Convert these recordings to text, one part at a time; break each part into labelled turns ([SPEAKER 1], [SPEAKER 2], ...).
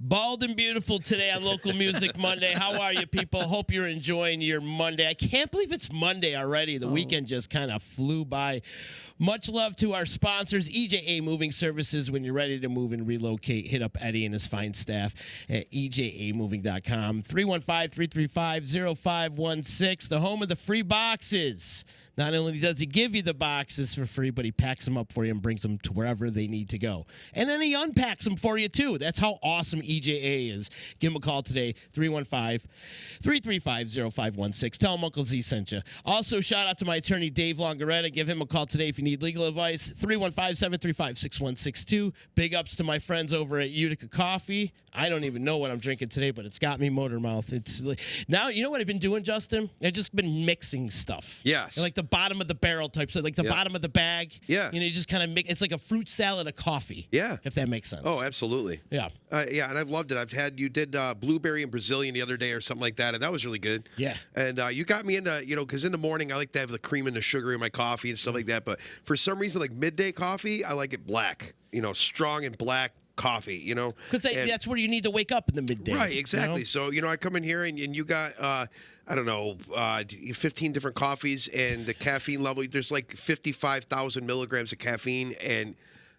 [SPEAKER 1] Bald and beautiful today on Local Music Monday. How are you, people? Hope you're enjoying your Monday. I can't believe it's Monday already. The weekend just kind of flew by. Much love to our sponsors, EJA Moving Services. When you're ready to move and relocate, hit up Eddie and his fine staff at ejamoving.com. 315-335-0516, the home of the free boxes. Not only does he give you the boxes for free, but he packs them up for you and brings them to wherever they need to go. And then he unpacks them for you, too. That's how awesome EJA is. Give him a call today, 315-335-0516. Tell him Uncle Z sent you. Also, shout out to my attorney, Dave Longaretta. Give him a call today if you need legal advice, 315-735-6162. Big ups to my friends over at Utica Coffee. I don't even know what I'm drinking today, but it's got me motor mouth. It's now, you know what I've been doing, Justin? I've just been mixing stuff.
[SPEAKER 2] Yes.
[SPEAKER 1] Like the bottom of the barrel type, so like the bottom of the bag.
[SPEAKER 2] Yeah.
[SPEAKER 1] You know, you just kind of make, it's like a fruit salad of coffee.
[SPEAKER 2] Yeah.
[SPEAKER 1] If that makes sense.
[SPEAKER 2] Oh, absolutely.
[SPEAKER 1] Yeah.
[SPEAKER 2] Yeah, and I've loved it. You did blueberry and Brazilian the other day or something like that, and that was really good.
[SPEAKER 1] Yeah.
[SPEAKER 2] And you got me into, because in the morning I like to have the cream and the sugar in my coffee and stuff like that, but for some reason, like midday coffee, I like it black, strong and black coffee,
[SPEAKER 1] Because that's where you need to wake up in the midday.
[SPEAKER 2] Right, exactly. So, I come in here and you got, 15 different coffees, and the caffeine level, there's like 55,000 milligrams of caffeine, and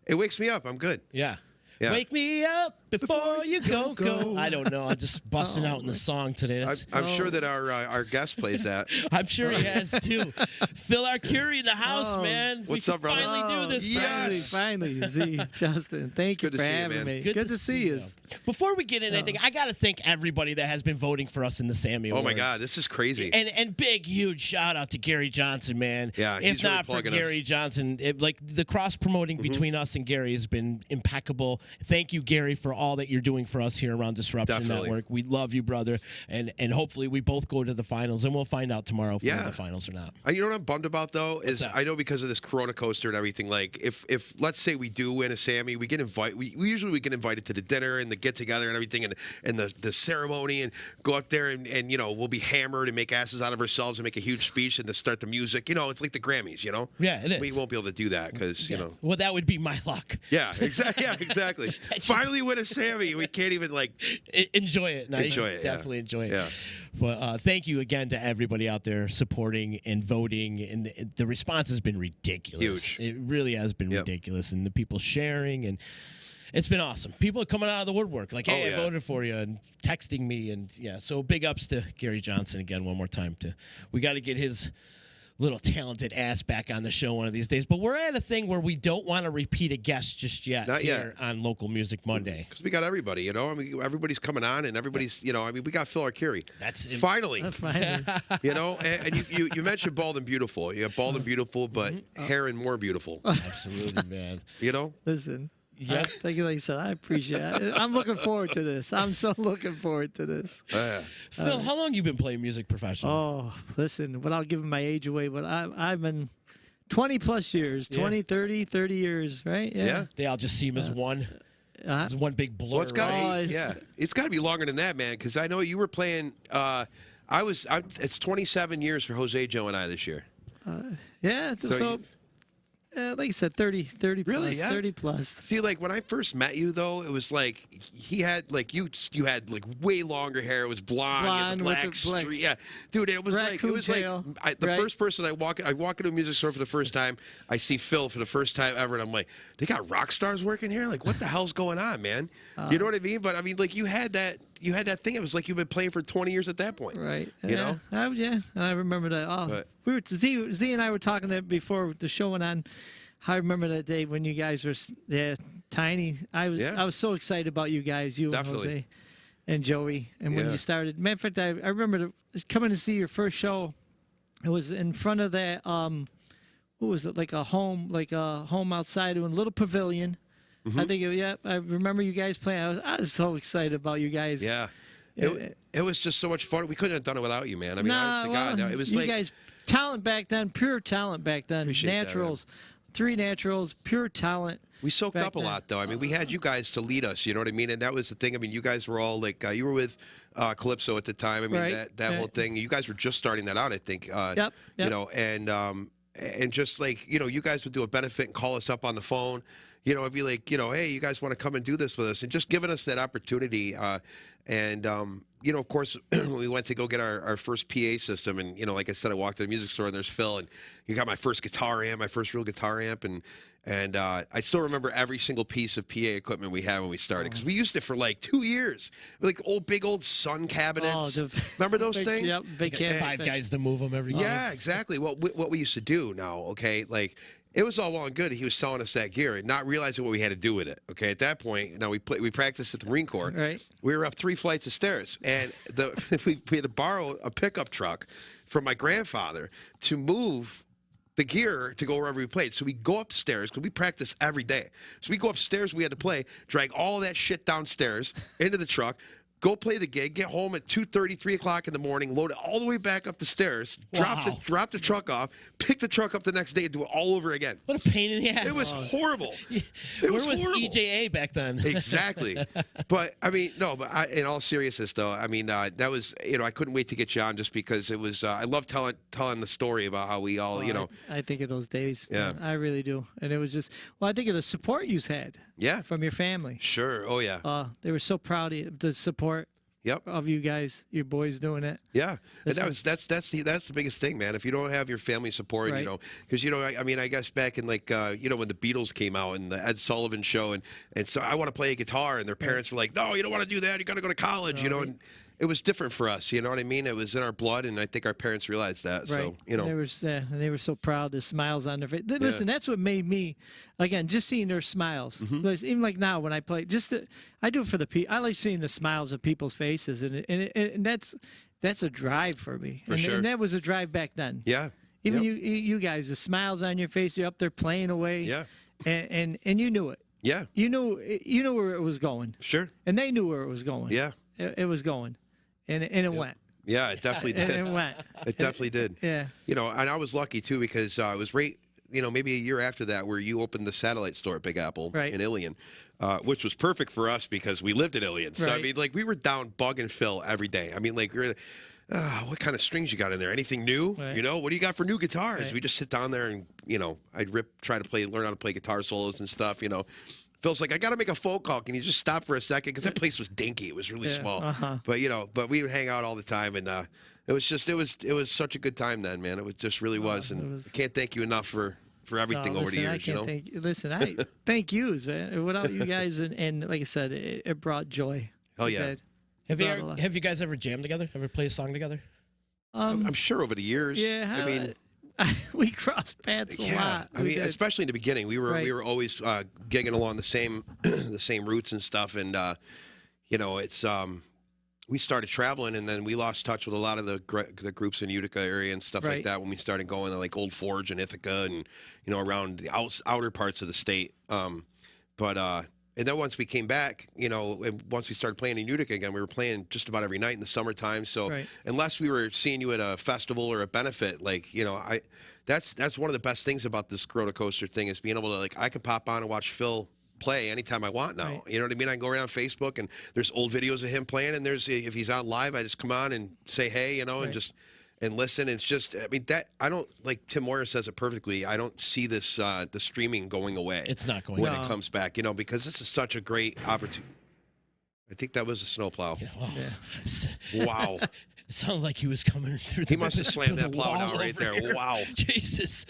[SPEAKER 2] it wakes me up. I'm good.
[SPEAKER 1] Yeah.
[SPEAKER 2] Yeah.
[SPEAKER 1] Wake me up before you go. I don't know. I'm just busting out in the song today.
[SPEAKER 2] I'm sure that our guest plays that.
[SPEAKER 1] I'm sure he has too. Phil Arcuri in the house, man.
[SPEAKER 2] What's
[SPEAKER 1] we
[SPEAKER 2] up, brother?
[SPEAKER 1] Finally do this.
[SPEAKER 2] Yes.
[SPEAKER 3] Finally, Z, Justin. Thank you for having me.
[SPEAKER 1] Good
[SPEAKER 3] to see you.
[SPEAKER 1] Before we get in anything, I got to thank everybody that has been voting for us in the Sammy Awards.
[SPEAKER 2] Oh my God, this is crazy.
[SPEAKER 1] And big, huge shout out to Gary Johnson, man.
[SPEAKER 2] Yeah,
[SPEAKER 1] if not for Gary Johnson, the cross promoting between us and Gary has been impeccable. Thank you, Gary, for all that you're doing for us here around Disruption Network. We love you, brother, and hopefully we both go to the finals, and we'll find out tomorrow if we're in the finals or not.
[SPEAKER 2] You know what I'm bummed about though is I know because of this Corona coaster and everything. Like if let's say we do win a Sammy, we get invited. We usually get invited to the dinner and the get together and everything, and the ceremony, and go up there and we'll be hammered and make asses out of ourselves and make a huge speech and to start the music. It's like the Grammys.
[SPEAKER 1] Yeah, it is.
[SPEAKER 2] We won't be able to do that because
[SPEAKER 1] Well, that would be my luck.
[SPEAKER 2] Yeah, exactly. Yeah, exactly. Finally win a Sammy. We can't even
[SPEAKER 1] enjoy it. No,
[SPEAKER 2] enjoy it.
[SPEAKER 1] Definitely enjoy it.
[SPEAKER 2] Yeah.
[SPEAKER 1] But thank you again to everybody out there supporting and voting, and the response has been ridiculous.
[SPEAKER 2] Huge.
[SPEAKER 1] It really has been ridiculous, and the people sharing, and it's been awesome. People are coming out of the woodwork like, hey, I voted for you, and texting me, and so big ups to Gary Johnson again one more time. We got to get his little talented ass back on the show one of these days. But we're at a thing where we don't want to repeat a guest just yet.
[SPEAKER 2] Not
[SPEAKER 1] here
[SPEAKER 2] yet.
[SPEAKER 1] On Local Music Monday.
[SPEAKER 2] Because we got everybody, everybody's coming on, and everybody's, we got Phil Arcuri.
[SPEAKER 1] That's
[SPEAKER 2] finally.
[SPEAKER 3] Finally.
[SPEAKER 2] And you mentioned bald and beautiful. You got bald and beautiful, but hair and more beautiful.
[SPEAKER 1] Absolutely, man.
[SPEAKER 3] Listen.
[SPEAKER 1] Yeah.
[SPEAKER 3] Like you said, I appreciate it. I'm looking forward to this. I'm so looking forward to this.
[SPEAKER 1] Phil, how long you been playing music professionally?
[SPEAKER 3] Oh, listen, without giving my age away, but I've been 20 plus years, 20, 30 years, right? Yeah.
[SPEAKER 1] They all just seem as one. It's one big blur.
[SPEAKER 2] Well, it's got to be, it's got to be longer than that, man, because I know you were playing, it's 27 years for Jose, Joe, and I this year.
[SPEAKER 3] So like I said, 30 plus.
[SPEAKER 2] Really? Yeah.
[SPEAKER 3] 30 plus.
[SPEAKER 2] See, like when I first met you, though, it was like he had you had like way longer hair. It was blonde, you had the black streak. Yeah, dude, it was
[SPEAKER 3] Raccoon
[SPEAKER 2] the first person I walk into a music store for the first time. I see Phil for the first time ever, and I'm like, they got rock stars working here. Like, what the hell's going on, man? You know what I mean? But I mean, like you had that thing. It was like you've been playing for 20 years at that point.
[SPEAKER 3] Right.
[SPEAKER 2] You know?
[SPEAKER 3] I remember that. We were Z and I were talking before the show went on. I remember that day when you guys were tiny. I was so excited about you guys, you and Jose and Joey. And when you started, matter of fact, I remember coming to see your first show. It was in front of that. What was it? Like a home outside in a little pavilion. Mm-hmm. I think. I remember you guys playing. I was so excited about you guys.
[SPEAKER 2] Yeah. It was just so much fun. We couldn't have done it without you, man. I mean, honest to God, it was
[SPEAKER 3] you guys. Talent back then, pure talent back then. Naturals. 3 naturals, pure talent.
[SPEAKER 2] We soaked up a lot, though. I mean, we had you guys to lead us, you know what I mean? And that was the thing. I mean, you guys were all like, you were with Calypso at the time. I mean, that whole thing. You guys were just starting that out, I think.
[SPEAKER 3] Yep.
[SPEAKER 2] You know, and just like, you guys would do a benefit and call us up on the phone. it'd be like, hey, you guys want to come and do this with us, and just giving us that opportunity. Of course, when we went to go get our first PA system, and like I said, I walked to the music store, and there's Phil, and he got my first guitar amp, my first real guitar amp, and I still remember every single piece of PA equipment we had when we started, because we used it for like 2 years, like big old Sun cabinets. Remember those things?
[SPEAKER 3] Yep, big
[SPEAKER 1] five guys to move them every year.
[SPEAKER 2] Yeah, exactly. Well, what we used to do now, okay, like. It was all well and good. He was selling us that gear and not realizing what we had to do with it. Okay, at that point, we practiced at the Marine Corps.
[SPEAKER 3] Right.
[SPEAKER 2] We were up 3 flights of stairs, and we had to borrow a pickup truck from my grandfather to move the gear to go wherever we played. So we go upstairs, because we practice every day. So we go upstairs, we had to play, drag all that shit downstairs into the truck, go play the gig, get home at 2:30, 3 o'clock in the morning, load it all the way back up the stairs, drop the truck off, pick the truck up the next day, and do it all over again.
[SPEAKER 1] What a pain in the ass.
[SPEAKER 2] It was horrible.
[SPEAKER 1] Where was EJA back then?
[SPEAKER 2] Exactly. But, in all seriousness, though, that was, I couldn't wait to get you on, just because it was, I love telling the story about how we all,
[SPEAKER 3] I think of those days.
[SPEAKER 2] Yeah.
[SPEAKER 3] I really do. And it was just, I think of the support you had.
[SPEAKER 2] Yeah.
[SPEAKER 3] From your family.
[SPEAKER 2] Sure. Oh, yeah.
[SPEAKER 3] They were so proud of the support.
[SPEAKER 2] Yep.
[SPEAKER 3] Of you guys, your boys doing it.
[SPEAKER 2] Yeah, and that's the biggest thing, man. If you don't have your family support,
[SPEAKER 3] right.
[SPEAKER 2] because I guess back in when the Beatles came out and the Ed Sullivan Show, and so I want to play a guitar, and their parents were like, no, you don't want to do that. You got to go to college, and it was different for us. You know what I mean? It was in our blood, and I think our parents realized that.
[SPEAKER 3] Right.
[SPEAKER 2] So
[SPEAKER 3] and they were so proud. The smiles on their face. Listen, that's what made me, again, just seeing their smiles.
[SPEAKER 2] Mm-hmm.
[SPEAKER 3] Even like now when I play, I do it for the people. I like seeing the smiles on people's faces, and that's a drive for me.
[SPEAKER 2] For sure.
[SPEAKER 3] And that was a drive back then.
[SPEAKER 2] Yeah.
[SPEAKER 3] Even you guys, the smiles on your face, you're up there playing away.
[SPEAKER 2] Yeah.
[SPEAKER 3] And you knew it.
[SPEAKER 2] Yeah.
[SPEAKER 3] You knew where it was going.
[SPEAKER 2] Sure.
[SPEAKER 3] And they knew where it was going.
[SPEAKER 2] Yeah.
[SPEAKER 3] It was going. And it went.
[SPEAKER 2] Yeah, it definitely did.
[SPEAKER 3] And it went.
[SPEAKER 2] It definitely did.
[SPEAKER 3] Yeah.
[SPEAKER 2] And I was lucky too, because it was right, maybe a year after that, where you opened the satellite store at Big Apple in Ilion, which was perfect for us because we lived in Ilion. So
[SPEAKER 3] Right.
[SPEAKER 2] we were down bugging Phil every day. We were. What kind of strings you got in there? Anything new?
[SPEAKER 3] Right.
[SPEAKER 2] What do you got for new guitars?
[SPEAKER 3] Right.
[SPEAKER 2] We just sit down there and I'd learn how to play guitar solos and stuff. Phil's like, I got to make a phone call. Can you just stop for a second? Because that place was dinky. It was really small. But we would hang out all the time, and it was such a good time then, man. It just really was, and I can't thank you enough for everything over the years.
[SPEAKER 3] I thank you. Without you guys, and like I said, it brought joy.
[SPEAKER 2] Oh yeah.
[SPEAKER 1] Have you guys ever jammed together? Ever play a song together?
[SPEAKER 2] I'm sure over the years.
[SPEAKER 3] Yeah. We crossed paths a lot.
[SPEAKER 2] Especially in the beginning, we were always gigging along the same routes and stuff, and it's we started traveling, and then we lost touch with a lot of the groups in Utica area and stuff like that when we started going to like Old Forge and Ithaca and around the outer parts of the state. And then once we came back, and once we started playing in Utica again, we were playing just about every night in the summertime. So unless we were seeing you at a festival or a benefit, that's one of the best things about this Corona Coaster thing, is being able to I can pop on and watch Phil play anytime I want now. Right. You know what I mean? I can go around Facebook and there's old videos of him playing, and if he's on live, I just come on and say hey, and listen. It's just, that I don't, like Tim Moyer says it perfectly, I don't see this the streaming going away.
[SPEAKER 1] It's not going
[SPEAKER 2] when it comes back, because this is such a great opportunity. I think that was a snowplow.
[SPEAKER 1] Yeah,
[SPEAKER 2] wow.
[SPEAKER 1] It sounded like he was coming through.
[SPEAKER 2] He must have slammed that plow down right there.
[SPEAKER 1] Here.
[SPEAKER 2] Wow.
[SPEAKER 1] Jesus.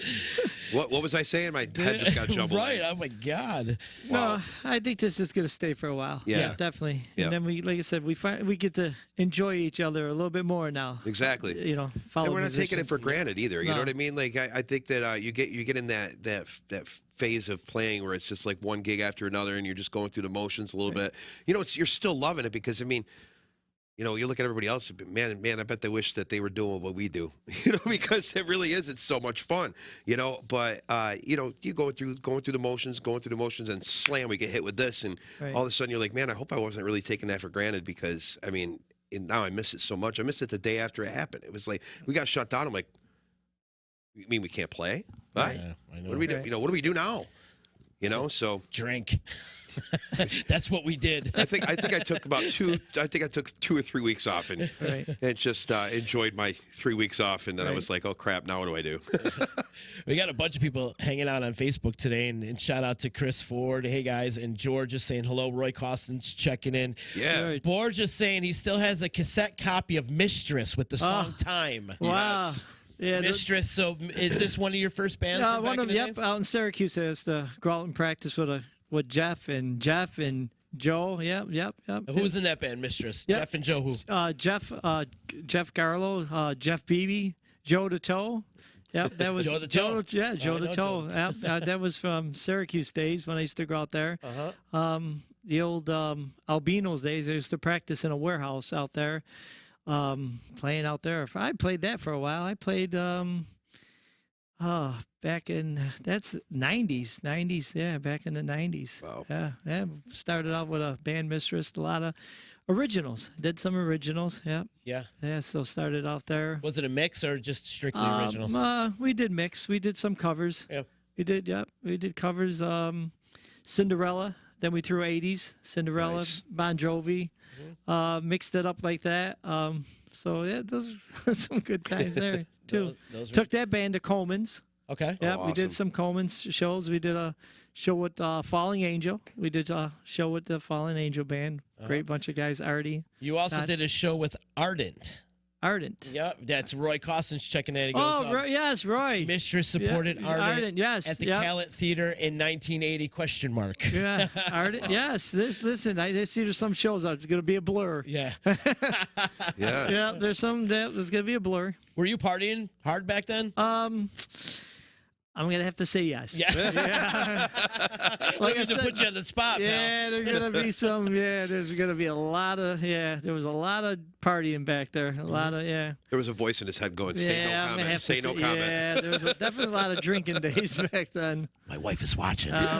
[SPEAKER 2] What was I saying? My head just got jumbled.
[SPEAKER 1] Right. Oh my God.
[SPEAKER 3] Wow. No, I think this is going to stay for a while.
[SPEAKER 2] Yeah.
[SPEAKER 3] Definitely.
[SPEAKER 2] Yeah.
[SPEAKER 3] And then like I said, we get to enjoy each other a little bit more now.
[SPEAKER 2] Exactly.
[SPEAKER 3] Follow.
[SPEAKER 2] And we're not taking it for granted either. You know what I mean? Like I think that you get in that phase of playing where it's just like one gig after another, and you're just going through the motions a little bit. You're still loving it because you look at everybody else, man, I bet they wish that they were doing what we do, because it really is. It's so much fun, but, you go through the motions, and slam, we get hit with this. And all of a sudden you're like, man, I hope I wasn't really taking that for granted, because, and now I miss it so much. I missed it the day after it happened. It was like, we got shut down. I'm like, you mean we can't play?
[SPEAKER 1] Right. Yeah, I know.
[SPEAKER 2] What do we do? What do we do now? So
[SPEAKER 1] drink. That's what we did.
[SPEAKER 2] I think I took about 2 or 3 weeks off and just enjoyed my 3 weeks off, and then I was like, oh crap, now what do I do?
[SPEAKER 1] We got a bunch of people hanging out on Facebook today, and shout out to Chris Ford. Hey guys, and George is saying hello. Roy Costin's checking in.
[SPEAKER 2] Yeah.
[SPEAKER 1] Borge is saying he still has a cassette copy of Mistress with the song Time.
[SPEAKER 3] Wow.
[SPEAKER 2] Yes.
[SPEAKER 3] Yeah,
[SPEAKER 1] Mistress. So is this one of your first bands?
[SPEAKER 3] One of them. Yep, out in Syracuse. I used to go out and practice with Jeff and Joe. Yep.
[SPEAKER 1] Who was in that band, Mistress?
[SPEAKER 3] Yep.
[SPEAKER 1] Jeff and Joe. Who?
[SPEAKER 3] Jeff Garlow, Jeff Beebe, Joe DeToe. Yep, that was
[SPEAKER 1] Joe DeToe.
[SPEAKER 3] Joe DeToe. Yep, that was from Syracuse days when I used to go out there. The old Albinos days. I used to practice in a warehouse out there, playing out there. I played that for a while. I played back in that's 90s. Yeah, back in the 90s.
[SPEAKER 2] Wow.
[SPEAKER 3] Yeah. Started out with a band, Mistress, a lot of originals. Did some originals. Yeah. So started out there.
[SPEAKER 1] Was it a mix or just strictly original?
[SPEAKER 3] We did mix. We did some covers.
[SPEAKER 1] Yep.
[SPEAKER 3] We did. Yep. We did covers. Cinderella. Then we threw 80s. Cinderella,
[SPEAKER 2] Nice.
[SPEAKER 3] Bon Jovi. Mixed it up like that. So yeah, those some good times there too.
[SPEAKER 1] Those
[SPEAKER 3] Took that band to Coleman's.
[SPEAKER 1] Okay.
[SPEAKER 3] Yeah,
[SPEAKER 2] awesome.
[SPEAKER 3] we did some Coleman's shows. We did a show with Falling Angel. We did a show with the Falling Angel band. Great bunch of guys. Artie.
[SPEAKER 1] You also did a show with Ardent. Yep, that's Roy Costin's checking in. He goes,
[SPEAKER 3] Roy, yes, Roy.
[SPEAKER 1] Mistress supported Ardent,
[SPEAKER 3] yes,
[SPEAKER 1] at the Calet Theater in 1980, question mark.
[SPEAKER 3] Yeah, Ardent, yes. Listen, I see there's some shows out. It's going to be a blur.
[SPEAKER 1] Yeah.
[SPEAKER 2] Yeah.
[SPEAKER 3] There's going to be a blur.
[SPEAKER 1] Were you partying hard back then?
[SPEAKER 3] I'm going to have to say yes.
[SPEAKER 1] Yeah.
[SPEAKER 3] Like I
[SPEAKER 1] to
[SPEAKER 3] said,
[SPEAKER 1] put you on the spot,
[SPEAKER 3] yeah, there's going to be some, there's going to be a lot of, there was a lot of partying back there. A lot of,
[SPEAKER 2] There was a voice in his head going, say no
[SPEAKER 3] I'm gonna
[SPEAKER 2] comment,
[SPEAKER 3] have
[SPEAKER 2] say
[SPEAKER 3] to
[SPEAKER 2] no comment.
[SPEAKER 3] Yeah, there was definitely a lot of drinking days back then.
[SPEAKER 1] My wife is watching.
[SPEAKER 3] Yeah,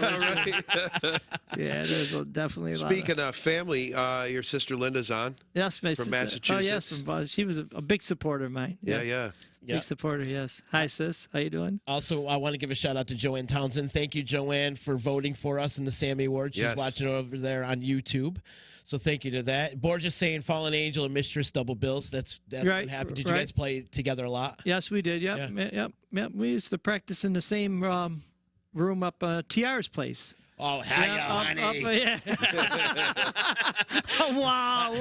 [SPEAKER 3] there's definitely a lot.
[SPEAKER 2] Speaking of family, your sister Linda's on.
[SPEAKER 3] Yes, my sister.
[SPEAKER 2] Massachusetts.
[SPEAKER 3] Oh, yes, from Boston. She was a big supporter of mine. Yes.
[SPEAKER 2] Yeah.
[SPEAKER 3] Big supporter, yes. Hi, sis. How you doing?
[SPEAKER 1] Also, I want to give a shout out to Joanne Townsend. Thank you, Joanne, for voting for us in the Sammy Awards. She's watching over there on YouTube. So thank you to that. Borges saying Fallen Angel and Mistress double bills. That's
[SPEAKER 3] right,
[SPEAKER 1] what happened. Did you guys play together a lot?
[SPEAKER 3] Yes, we did. Yep. We used to practice in the same room up TR's place.
[SPEAKER 1] Oh, hiya, honey.
[SPEAKER 3] Oh, wow.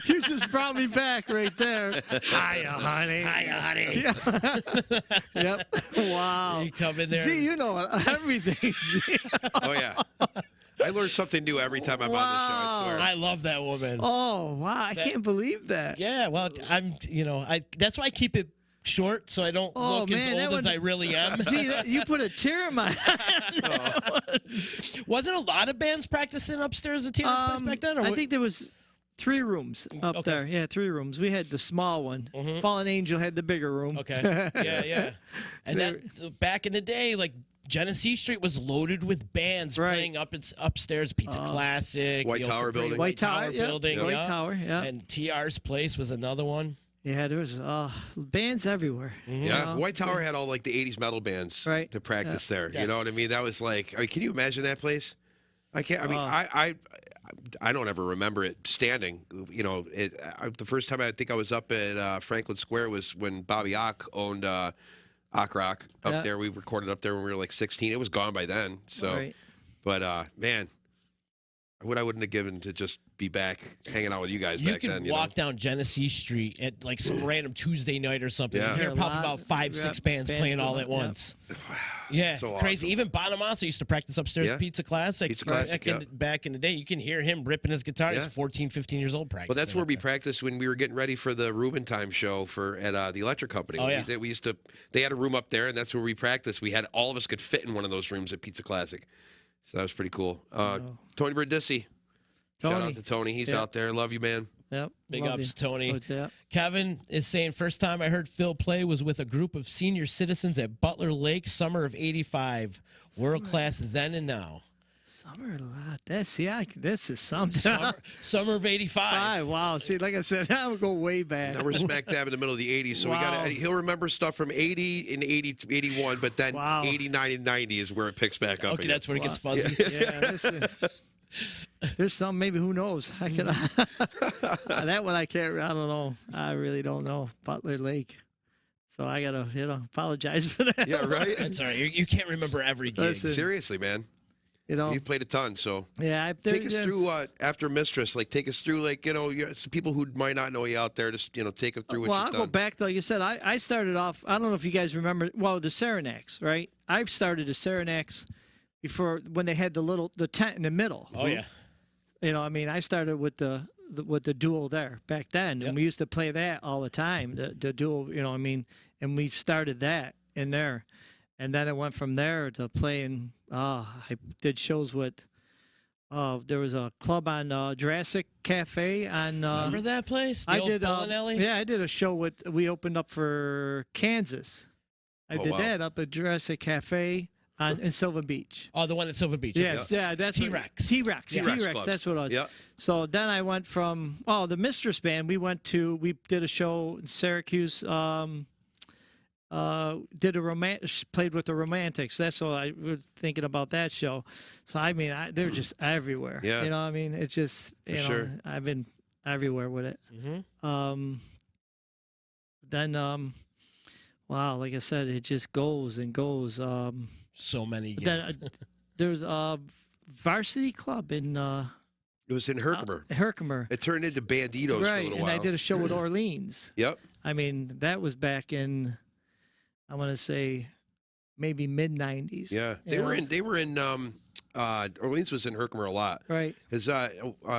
[SPEAKER 3] You just brought me back right there. Hiya, honey.
[SPEAKER 1] Hiya, honey.
[SPEAKER 3] Yep. Wow.
[SPEAKER 1] You come in there.
[SPEAKER 3] See, you know everything.
[SPEAKER 2] Oh, yeah. I learn something new every time I'm on the show, I swear.
[SPEAKER 1] I love that woman.
[SPEAKER 3] Oh, wow. I can't believe that.
[SPEAKER 1] Yeah, well, that's why I keep it short so I don't look as old as I really am.
[SPEAKER 3] See, you put a tear in my eye.
[SPEAKER 1] Wasn't a lot of bands practicing upstairs at TR's place back then? Or
[SPEAKER 3] I think there was 3 rooms up there. Yeah, 3 rooms. We had the small one. Fallen Angel had the bigger room.
[SPEAKER 1] Okay. Yeah. And that back in the day, like Genesee Street was loaded with bands playing upstairs. Pizza Classic,
[SPEAKER 2] White Tower Building.
[SPEAKER 3] White Tower
[SPEAKER 1] Building.
[SPEAKER 3] White Tower, yeah.
[SPEAKER 1] And TR's place was another one.
[SPEAKER 3] Yeah, there was bands everywhere.
[SPEAKER 2] Yeah, White Tower had all like the 80s metal bands to practice there. You know what I mean? That was like, can you imagine that place? I can't. I mean, I don't ever remember it standing. You know, the first time I think I was up at Franklin Square was when Bobby Ock owned Ock Rock up there. We recorded up there when we were like 16. It was gone by then. So, but man, what I wouldn't have given to just be back hanging out with you guys back then.
[SPEAKER 1] You could walk down Genesee Street at like some random Tuesday night or something. Yeah. You're probably about 5-6 bands playing all at once. Yeah,
[SPEAKER 2] so
[SPEAKER 1] crazy.
[SPEAKER 2] Awesome.
[SPEAKER 1] Even Bonamassa used to practice upstairs at Pizza Classic. Back in the day, you can hear him ripping his guitar. He's 14, 15 years old practicing.
[SPEAKER 2] Well, that's where we practiced when we were getting ready for the Rubin Time show at the Electric Company.
[SPEAKER 1] Oh, yeah.
[SPEAKER 2] We used to. They had a room up there, and that's where we practiced. We had all of us could fit in one of those rooms at Pizza Classic, so that was pretty cool. Tony Berdissi. Shout out to Tony. He's out there. Love you, man.
[SPEAKER 3] Yep.
[SPEAKER 1] Big ups, Tony. Kevin is saying, first time I heard Phil play was with a group of senior citizens at Butler Lake, summer of '85. World class then and now.
[SPEAKER 3] Summer of this is something.
[SPEAKER 1] Summer of '85.
[SPEAKER 3] Wow. See, like I said, I would go way back.
[SPEAKER 2] Now we're smack dab in the middle of the '80s, so he'll remember stuff from '80 and '81, but then '89 and '90 is where it picks back up.
[SPEAKER 1] Okay, that's where it gets fuzzy.
[SPEAKER 3] Yeah, There's some, maybe, who knows? I can that one I can't. I don't know. I really don't know. Butler Lake. So I gotta, apologize for that.
[SPEAKER 2] Yeah, right.
[SPEAKER 1] That's all right. You can't remember every gig.
[SPEAKER 3] Listen,
[SPEAKER 2] Seriously, man. You played a ton, so
[SPEAKER 3] yeah.
[SPEAKER 2] Take us through after Mistress. Like, take us through, like, some people who might not know you out there. Just take them through what
[SPEAKER 3] Well,
[SPEAKER 2] you've
[SPEAKER 3] I'll
[SPEAKER 2] done.
[SPEAKER 3] go back, like you said. I started off. I don't know if you guys remember. Well, the Saranacs, right? I started the Saranacs before, when they had the tent in the middle.
[SPEAKER 1] Oh yeah.
[SPEAKER 3] I started with the dual there back then, and we used to play that all the time. The dual, and we started that in there. And then it went from there to playing. I did shows with. There was a club on Jurassic Cafe on.
[SPEAKER 1] Remember that place? The old bowling alley?
[SPEAKER 3] Yeah, I did a show with. We opened up for Kansas. I did that up at Jurassic Cafe in Silver Beach.
[SPEAKER 1] Oh, the one at Silver Beach.
[SPEAKER 3] Yes, yeah, that's
[SPEAKER 1] T-Rex.
[SPEAKER 3] T-Rex.
[SPEAKER 2] T-Rex
[SPEAKER 3] T-Rex. That's what it was.
[SPEAKER 2] Yeah.
[SPEAKER 3] So then I went from the Mistress Band. We did a show in Syracuse. Played with the Romantics. That's all I was thinking about that show. So they're just everywhere.
[SPEAKER 2] Yeah.
[SPEAKER 3] It's just
[SPEAKER 2] sure.
[SPEAKER 3] I've been everywhere with it.
[SPEAKER 1] Mm-hmm.
[SPEAKER 3] Then wow, like I said, it just goes and goes.
[SPEAKER 1] So many gigs.
[SPEAKER 3] Then there's a varsity club in.
[SPEAKER 2] It was in Herkimer.
[SPEAKER 3] Herkimer.
[SPEAKER 2] It turned into Banditos for a little while.
[SPEAKER 3] And I did a show with Orleans.
[SPEAKER 2] Yep.
[SPEAKER 3] That was back in, I want to say, maybe mid-90s.
[SPEAKER 2] Yeah, they were in. Orleans was in Herkimer a lot.
[SPEAKER 3] Right.
[SPEAKER 2] Because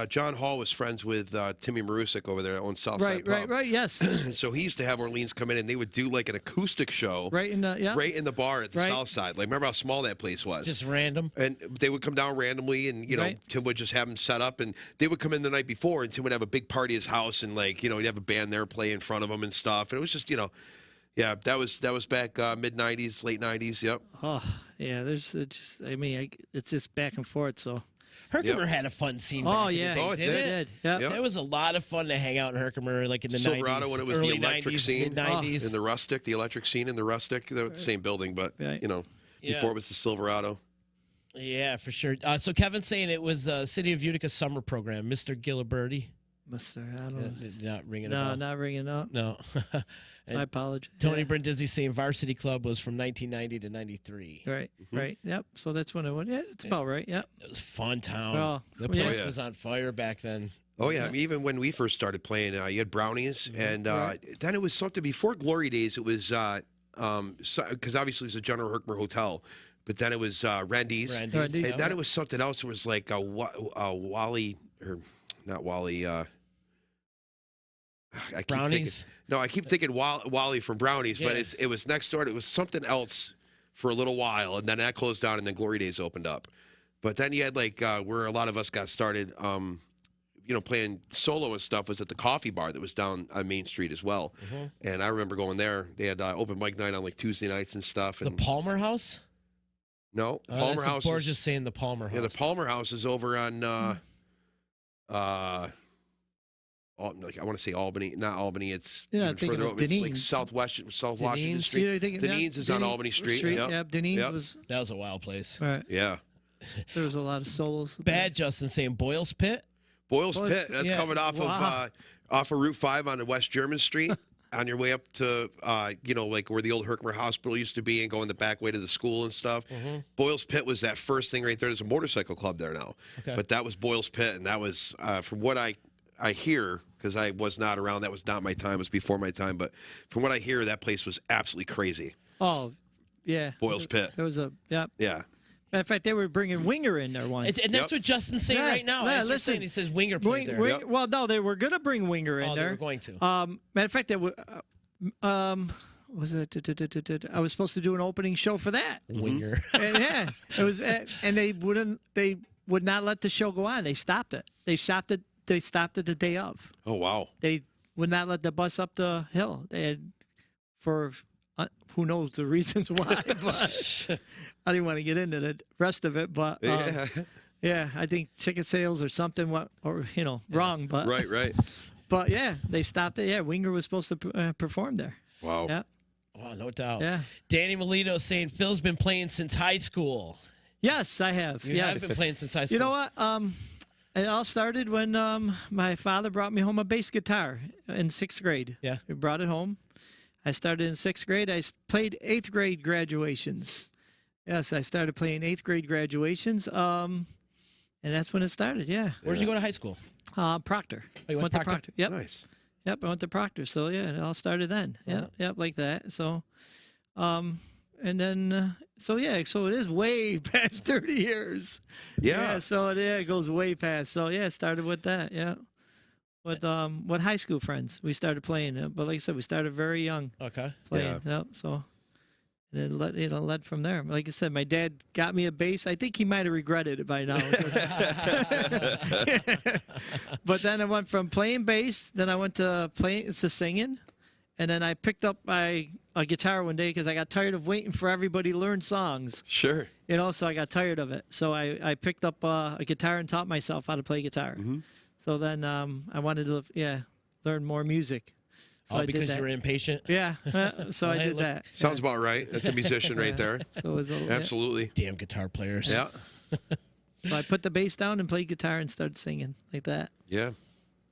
[SPEAKER 2] John Hall was friends with Timmy Marusik over there on Southside Pub.
[SPEAKER 3] Right. Yes.
[SPEAKER 2] So he used to have Orleans come in, and they would do like an acoustic show
[SPEAKER 3] right in the
[SPEAKER 2] bar at the South Side. Like, remember how small that place was?
[SPEAKER 1] Just random.
[SPEAKER 2] And they would come down randomly, and Tim would just have them set up, and they would come in the night before, and Tim would have a big party at his house, and he'd have a band there play in front of him and stuff. And it was just yeah, that was back mid '90s, late '90s. Yep.
[SPEAKER 3] Oh yeah, it's just back and forth. So
[SPEAKER 1] Herkimer had a fun scene.
[SPEAKER 3] Oh
[SPEAKER 1] back
[SPEAKER 3] yeah,
[SPEAKER 1] in the day,
[SPEAKER 2] it
[SPEAKER 1] didn't
[SPEAKER 3] did.
[SPEAKER 1] It was a lot of fun to hang out in Herkimer, like in the
[SPEAKER 2] Silverado
[SPEAKER 1] 90s,
[SPEAKER 2] when it was
[SPEAKER 1] early
[SPEAKER 2] the electric
[SPEAKER 1] 90s,
[SPEAKER 2] scene,
[SPEAKER 1] mid-90s.
[SPEAKER 2] in the Rustic, the electric scene in the Rustic. They were the same building, but before it was the Silverado.
[SPEAKER 1] Yeah, for sure. So Kevin's saying it was City of Utica summer program. Mr. Gilliberti.
[SPEAKER 3] Mr. I don't know.
[SPEAKER 1] Not ringing a
[SPEAKER 3] No,
[SPEAKER 1] bell.
[SPEAKER 3] not ringing up.
[SPEAKER 1] No.
[SPEAKER 3] I apologize.
[SPEAKER 1] Tony Brindisi saying Varsity Club was from 1990 to 93.
[SPEAKER 3] Right. Yep. So that's when it went. Yeah, it's about right. Yep.
[SPEAKER 1] It was a fun town.
[SPEAKER 3] Oh,
[SPEAKER 1] The place was on fire back then.
[SPEAKER 2] Oh, yeah. I mean, even when we first started playing, you had Brownies, and then it was something before Glory Days. It was, because obviously it was a General Herkimer Hotel, but then it was Rendy's. And then it was something else. It was like a Wally, or not Wally, I keep thinking Wally from Brownies, but it was next door. It was something else for a little while, and then that closed down, and then Glory Days opened up. But then you had where a lot of us got started, playing solo and stuff was at the Coffee Bar that was down on Main Street as well. And I remember going there. They had open mic night on Tuesday nights and stuff. And
[SPEAKER 1] the Palmer House?
[SPEAKER 2] No, Palmer House.
[SPEAKER 1] Borges just saying the Palmer House.
[SPEAKER 2] Yeah, the Palmer House is over on. I want to say Albany, not Albany. It's even further over. It's like South Washington Street. Deneen's is on Albany Street.
[SPEAKER 3] Yep. Deneen's was.
[SPEAKER 1] That was a wild place.
[SPEAKER 3] Right.
[SPEAKER 2] Yeah.
[SPEAKER 3] There was a lot of solos.
[SPEAKER 1] Bad Justin saying Boyle's Pit.
[SPEAKER 2] Boyle's Pit. That's coming off of Route 5 on West German Street. On your way up to, where the old Herkimer Hospital used to be, and going the back way to the school and stuff. Boyle's Pit was that first thing right there. There's a motorcycle club there now. Okay. But that was Boyle's Pit, and that was, from what I hear, because I was not around, that was not my time, it was before my time, but from what I hear, that place was absolutely crazy.
[SPEAKER 3] Oh, yeah.
[SPEAKER 2] Boyle's Pit.
[SPEAKER 3] It was yeah. Matter of fact, they were bringing Winger in there once.
[SPEAKER 1] And that's what Justin's saying right now.
[SPEAKER 3] Listen,
[SPEAKER 1] he says Winger played there.
[SPEAKER 3] Well, no, they were going to bring Winger in there.
[SPEAKER 1] They were going to.
[SPEAKER 3] Matter of fact, they were, was it? I was supposed to do an opening show for that.
[SPEAKER 1] Winger.
[SPEAKER 3] And, it was, and they would not let the show go on. They stopped it. They stopped it the day of.
[SPEAKER 2] Oh, wow.
[SPEAKER 3] They would not let the bus up the hill. They had, for who knows the reasons why, but I didn't want to get into the rest of it. But yeah, I think ticket sales or something wrong. But
[SPEAKER 2] right.
[SPEAKER 3] But yeah, they stopped it. Yeah, Winger was supposed to perform there.
[SPEAKER 2] Wow.
[SPEAKER 3] Yeah.
[SPEAKER 1] Wow, no doubt.
[SPEAKER 3] Yeah.
[SPEAKER 1] Danny Melito saying Phil's been playing since high school.
[SPEAKER 3] Yes, I have.
[SPEAKER 1] You have been playing since high school.
[SPEAKER 3] You know what? It all started when my father brought me home a bass guitar in 6th grade.
[SPEAKER 1] Yeah.
[SPEAKER 3] He brought it home. I started in 6th grade. I played 8th grade graduations. Yes, I started playing 8th grade graduations. And that's when it started, yeah.
[SPEAKER 1] Where'd you go to high school?
[SPEAKER 3] Proctor.
[SPEAKER 1] Oh, you went to Proctor?
[SPEAKER 3] Yep.
[SPEAKER 2] Nice.
[SPEAKER 3] Yep, I went to Proctor. So, yeah, it all started then. Yep, like that. So, and then, so it is way past 30 years.
[SPEAKER 2] Yeah.
[SPEAKER 3] So, it goes way past. So, it started with that, yeah. With high school friends, we started playing. But like I said, we started very young.
[SPEAKER 1] Okay.
[SPEAKER 3] Playing, yep, so. And it led from there. Like I said, my dad got me a bass. I think he might have regretted it by now. But then I went from playing bass, then I went to singing, and then I picked up a guitar one day because I got tired of waiting for everybody to learn songs.
[SPEAKER 2] Sure.
[SPEAKER 3] So I got tired of it. So I picked up a guitar and taught myself how to play guitar.
[SPEAKER 2] Mm-hmm.
[SPEAKER 3] So then I wanted to learn more music. So
[SPEAKER 1] because you were impatient?
[SPEAKER 3] Yeah, so I did that.
[SPEAKER 2] Sounds about right. That's a musician right there.
[SPEAKER 3] So it was
[SPEAKER 2] Absolutely.
[SPEAKER 1] Damn guitar players.
[SPEAKER 2] Yeah.
[SPEAKER 3] So I put the bass down and played guitar and started singing like that.
[SPEAKER 2] Yeah.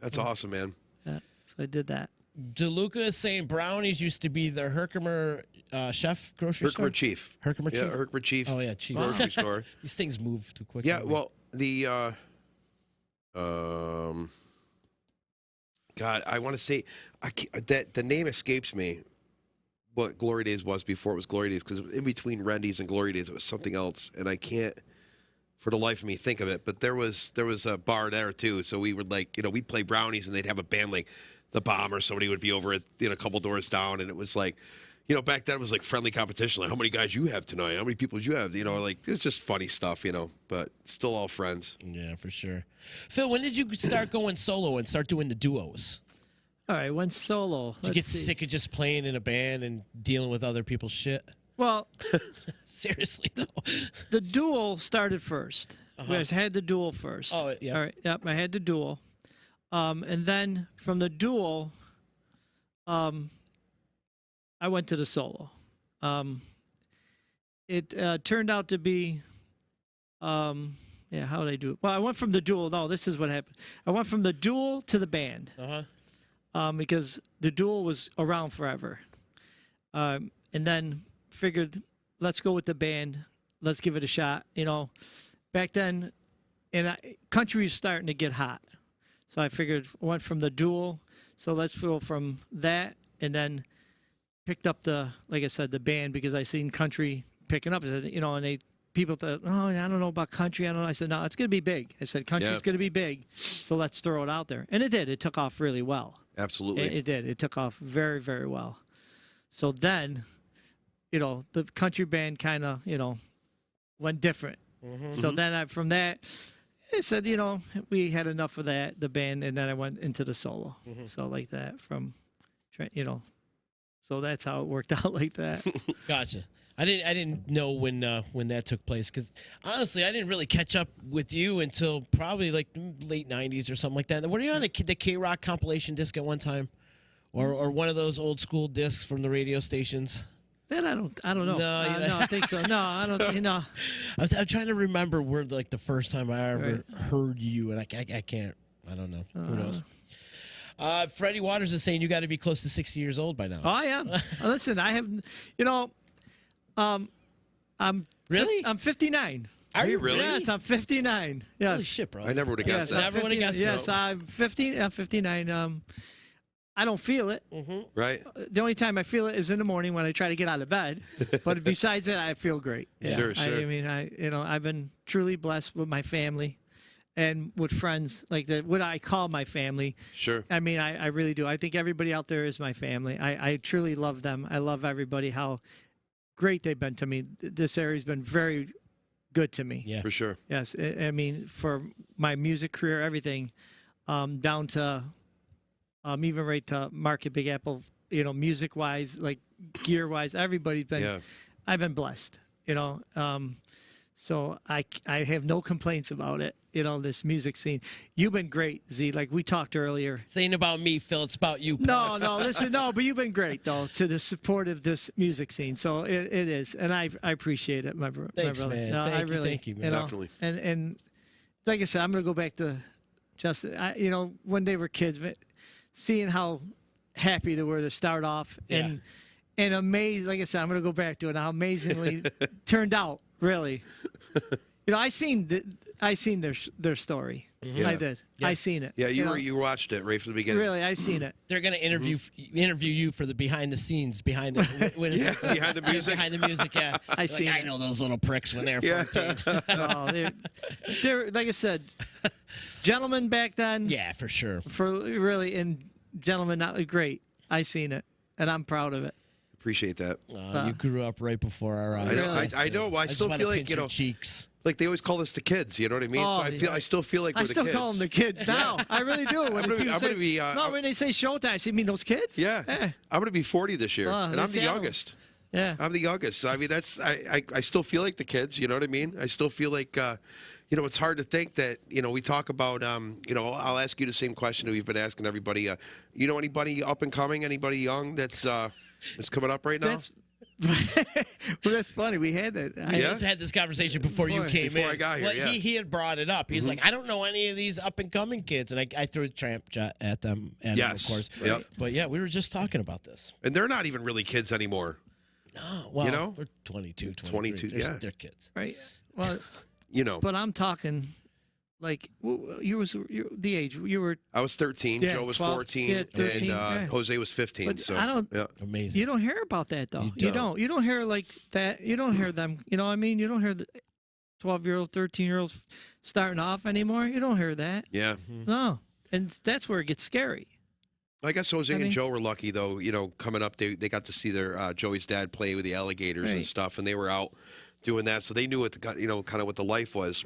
[SPEAKER 2] That's awesome, man.
[SPEAKER 3] Yeah, so I did that.
[SPEAKER 1] DeLuca is saying Brownies used to be the Herkimer Chef grocery store?
[SPEAKER 2] Herkimer Chief.
[SPEAKER 1] Herkimer Chief?
[SPEAKER 2] Yeah, Herkimer Chief.
[SPEAKER 1] Oh, yeah, Chief.
[SPEAKER 2] Grocery store.
[SPEAKER 1] These things move too quick.
[SPEAKER 2] Yeah, well, the... God, I want to say that the name escapes me. What Glory Days was before it was Glory Days, because in between Rendy's and Glory Days, it was something else, and I can't, for the life of me, think of it. But there was a bar there too, so we would we'd play Brownies, and they'd have a band like the Bomb or somebody would be over at a couple doors down, and it was like, back then it was like friendly competition, like how many guys you have tonight, how many people you have, like it's just funny stuff, but still all friends.
[SPEAKER 1] Yeah, for sure. Phil, when did you start going solo and start doing the duos?
[SPEAKER 3] All right, went solo.
[SPEAKER 1] Did you get sick of just playing in a band and dealing with other people's shit?
[SPEAKER 3] Well,
[SPEAKER 1] seriously though,
[SPEAKER 3] the duel started first. I had the duel first.
[SPEAKER 1] Oh yeah.
[SPEAKER 3] All right. Yep, I had the duel, and then from the duel, I went to the solo. It turned out to be, how did I do it? Well, I went from the duel. No, this is what happened. I went from the duel to the band. Because the duel was around forever. And then figured, let's go with the band. Let's give it a shot. Back then, country was starting to get hot. So I figured, went from the duel. So let's go from that, and then picked up like I said, the band, because I seen country picking up. And people thought, oh, I don't know about country. I don't know. I said, no, it's going to be big. I said, country's going to be big. So let's throw it out there. And it did. It took off really well.
[SPEAKER 2] Absolutely.
[SPEAKER 3] It did. It took off very, very well. So then, the country band kind of, went different. So then from that, I said, we had enough of that, the band, and then I went into the solo. So like that so that's how it worked out like that.
[SPEAKER 1] Gotcha. I didn't know when that took place, because honestly, I didn't really catch up with you until probably like late '90s or something like that. Were you on the K-Rock compilation disc at one time, or one of those old school discs from the radio stations?
[SPEAKER 3] That I don't know. No, I don't think so. No, I don't.
[SPEAKER 1] I'm trying to remember where the first time I ever heard you, and I can't. I don't know. Who knows? Freddie Waters is saying you got to be close to 60 years old by now.
[SPEAKER 3] Oh, I am. Listen, I have. I'm
[SPEAKER 1] really.
[SPEAKER 3] I'm 59.
[SPEAKER 2] Are you really?
[SPEAKER 3] Yes, I'm 59. Yes.
[SPEAKER 1] Holy shit, bro!
[SPEAKER 2] I never would have guessed that.
[SPEAKER 1] Never would have guessed that.
[SPEAKER 3] Yes, I'm 50. I'm 59. I don't feel it.
[SPEAKER 2] Right.
[SPEAKER 3] The only time I feel it is in the morning when I try to get out of bed. But besides that, I feel great.
[SPEAKER 2] Yeah. Sure.
[SPEAKER 3] I mean, I've been truly blessed with my family and with friends, like what I call my family.
[SPEAKER 2] Sure.
[SPEAKER 3] I mean, I really do. I think everybody out there is my family. I truly love them. I love everybody, how great they've been to me. This area's been very good to me.
[SPEAKER 1] Yeah.
[SPEAKER 2] For sure.
[SPEAKER 3] Yes. I mean, for my music career, everything, down to even right to Market Big Apple, music-wise, like gear-wise, everybody's been, I've been blessed, So I have no complaints about it. This music scene. You've been great, Z. Like we talked earlier.
[SPEAKER 1] This ain't about me, Phil. It's about you.
[SPEAKER 3] No, listen, but you've been great though to the support of this music scene. So it is, and I appreciate it, my brother.
[SPEAKER 1] Thanks, man.
[SPEAKER 3] No,
[SPEAKER 1] Thank you, man.
[SPEAKER 2] Definitely.
[SPEAKER 3] And like I said, I'm gonna go back to Justin. When they were kids, seeing how happy they were to start off and amazed. Like I said, I'm gonna go back to it. How amazingly turned out. Really, I seen their story.
[SPEAKER 2] Yeah.
[SPEAKER 3] I did. Yeah. I seen it.
[SPEAKER 2] Yeah, you watched it right from the beginning.
[SPEAKER 3] Really, I seen it.
[SPEAKER 1] They're gonna interview you for the behind the snes, behind the
[SPEAKER 2] behind the music.
[SPEAKER 1] Behind the music. Yeah, I know those little pricks when they're 14.
[SPEAKER 3] They're like I said, gentlemen back then.
[SPEAKER 1] Yeah, for sure.
[SPEAKER 3] And gentlemen, not great. I seen it, and I'm proud of it.
[SPEAKER 2] Appreciate that.
[SPEAKER 1] You grew up right before our eyes.
[SPEAKER 2] I know. I still feel like
[SPEAKER 1] cheeks.
[SPEAKER 2] Like they always call us the kids. You know what I mean? So I still feel like we're the kids.
[SPEAKER 3] I still call them the kids now. I really do. When they say Showtime, you mean those kids?
[SPEAKER 2] Yeah. I'm gonna be 40 this year, and I'm the youngest.
[SPEAKER 3] Yeah.
[SPEAKER 2] I'm the youngest. So, I mean, I still feel like the kids. You know what I mean? I still feel like. It's hard to think that, we talk about, I'll ask you the same question that we've been asking everybody. Anybody up and coming, anybody young that's coming up right now?
[SPEAKER 3] That's funny. We had that.
[SPEAKER 1] I just had this conversation before you came in.
[SPEAKER 2] Before I got here,
[SPEAKER 1] He had brought it up. He's like, I don't know any of these up and coming kids, and I threw a tramp at them, of course.
[SPEAKER 2] Yep.
[SPEAKER 1] But yeah, we were just talking about this.
[SPEAKER 2] And they're not even really kids anymore.
[SPEAKER 1] No, well, they're 22, 23. They're kids,
[SPEAKER 3] right? Well, But I'm talking. Like you're the age you were.
[SPEAKER 2] I was 13. Joe was
[SPEAKER 3] 12,
[SPEAKER 2] 14, 13, and Jose was 15.
[SPEAKER 3] But
[SPEAKER 2] so
[SPEAKER 3] I don't.
[SPEAKER 1] Amazing.
[SPEAKER 3] You don't hear about that though. You don't. You don't hear like that. You don't hear them. You know what I mean? You don't hear the 12-year-old, 13-year-olds starting off anymore. You don't hear that.
[SPEAKER 2] Yeah.
[SPEAKER 3] No, and that's where it gets scary.
[SPEAKER 2] I guess Jose and Joe were lucky though. Coming up, they got to see their Joey's dad play with the alligators and stuff, and they were out doing that, so they knew what kind of what the life was.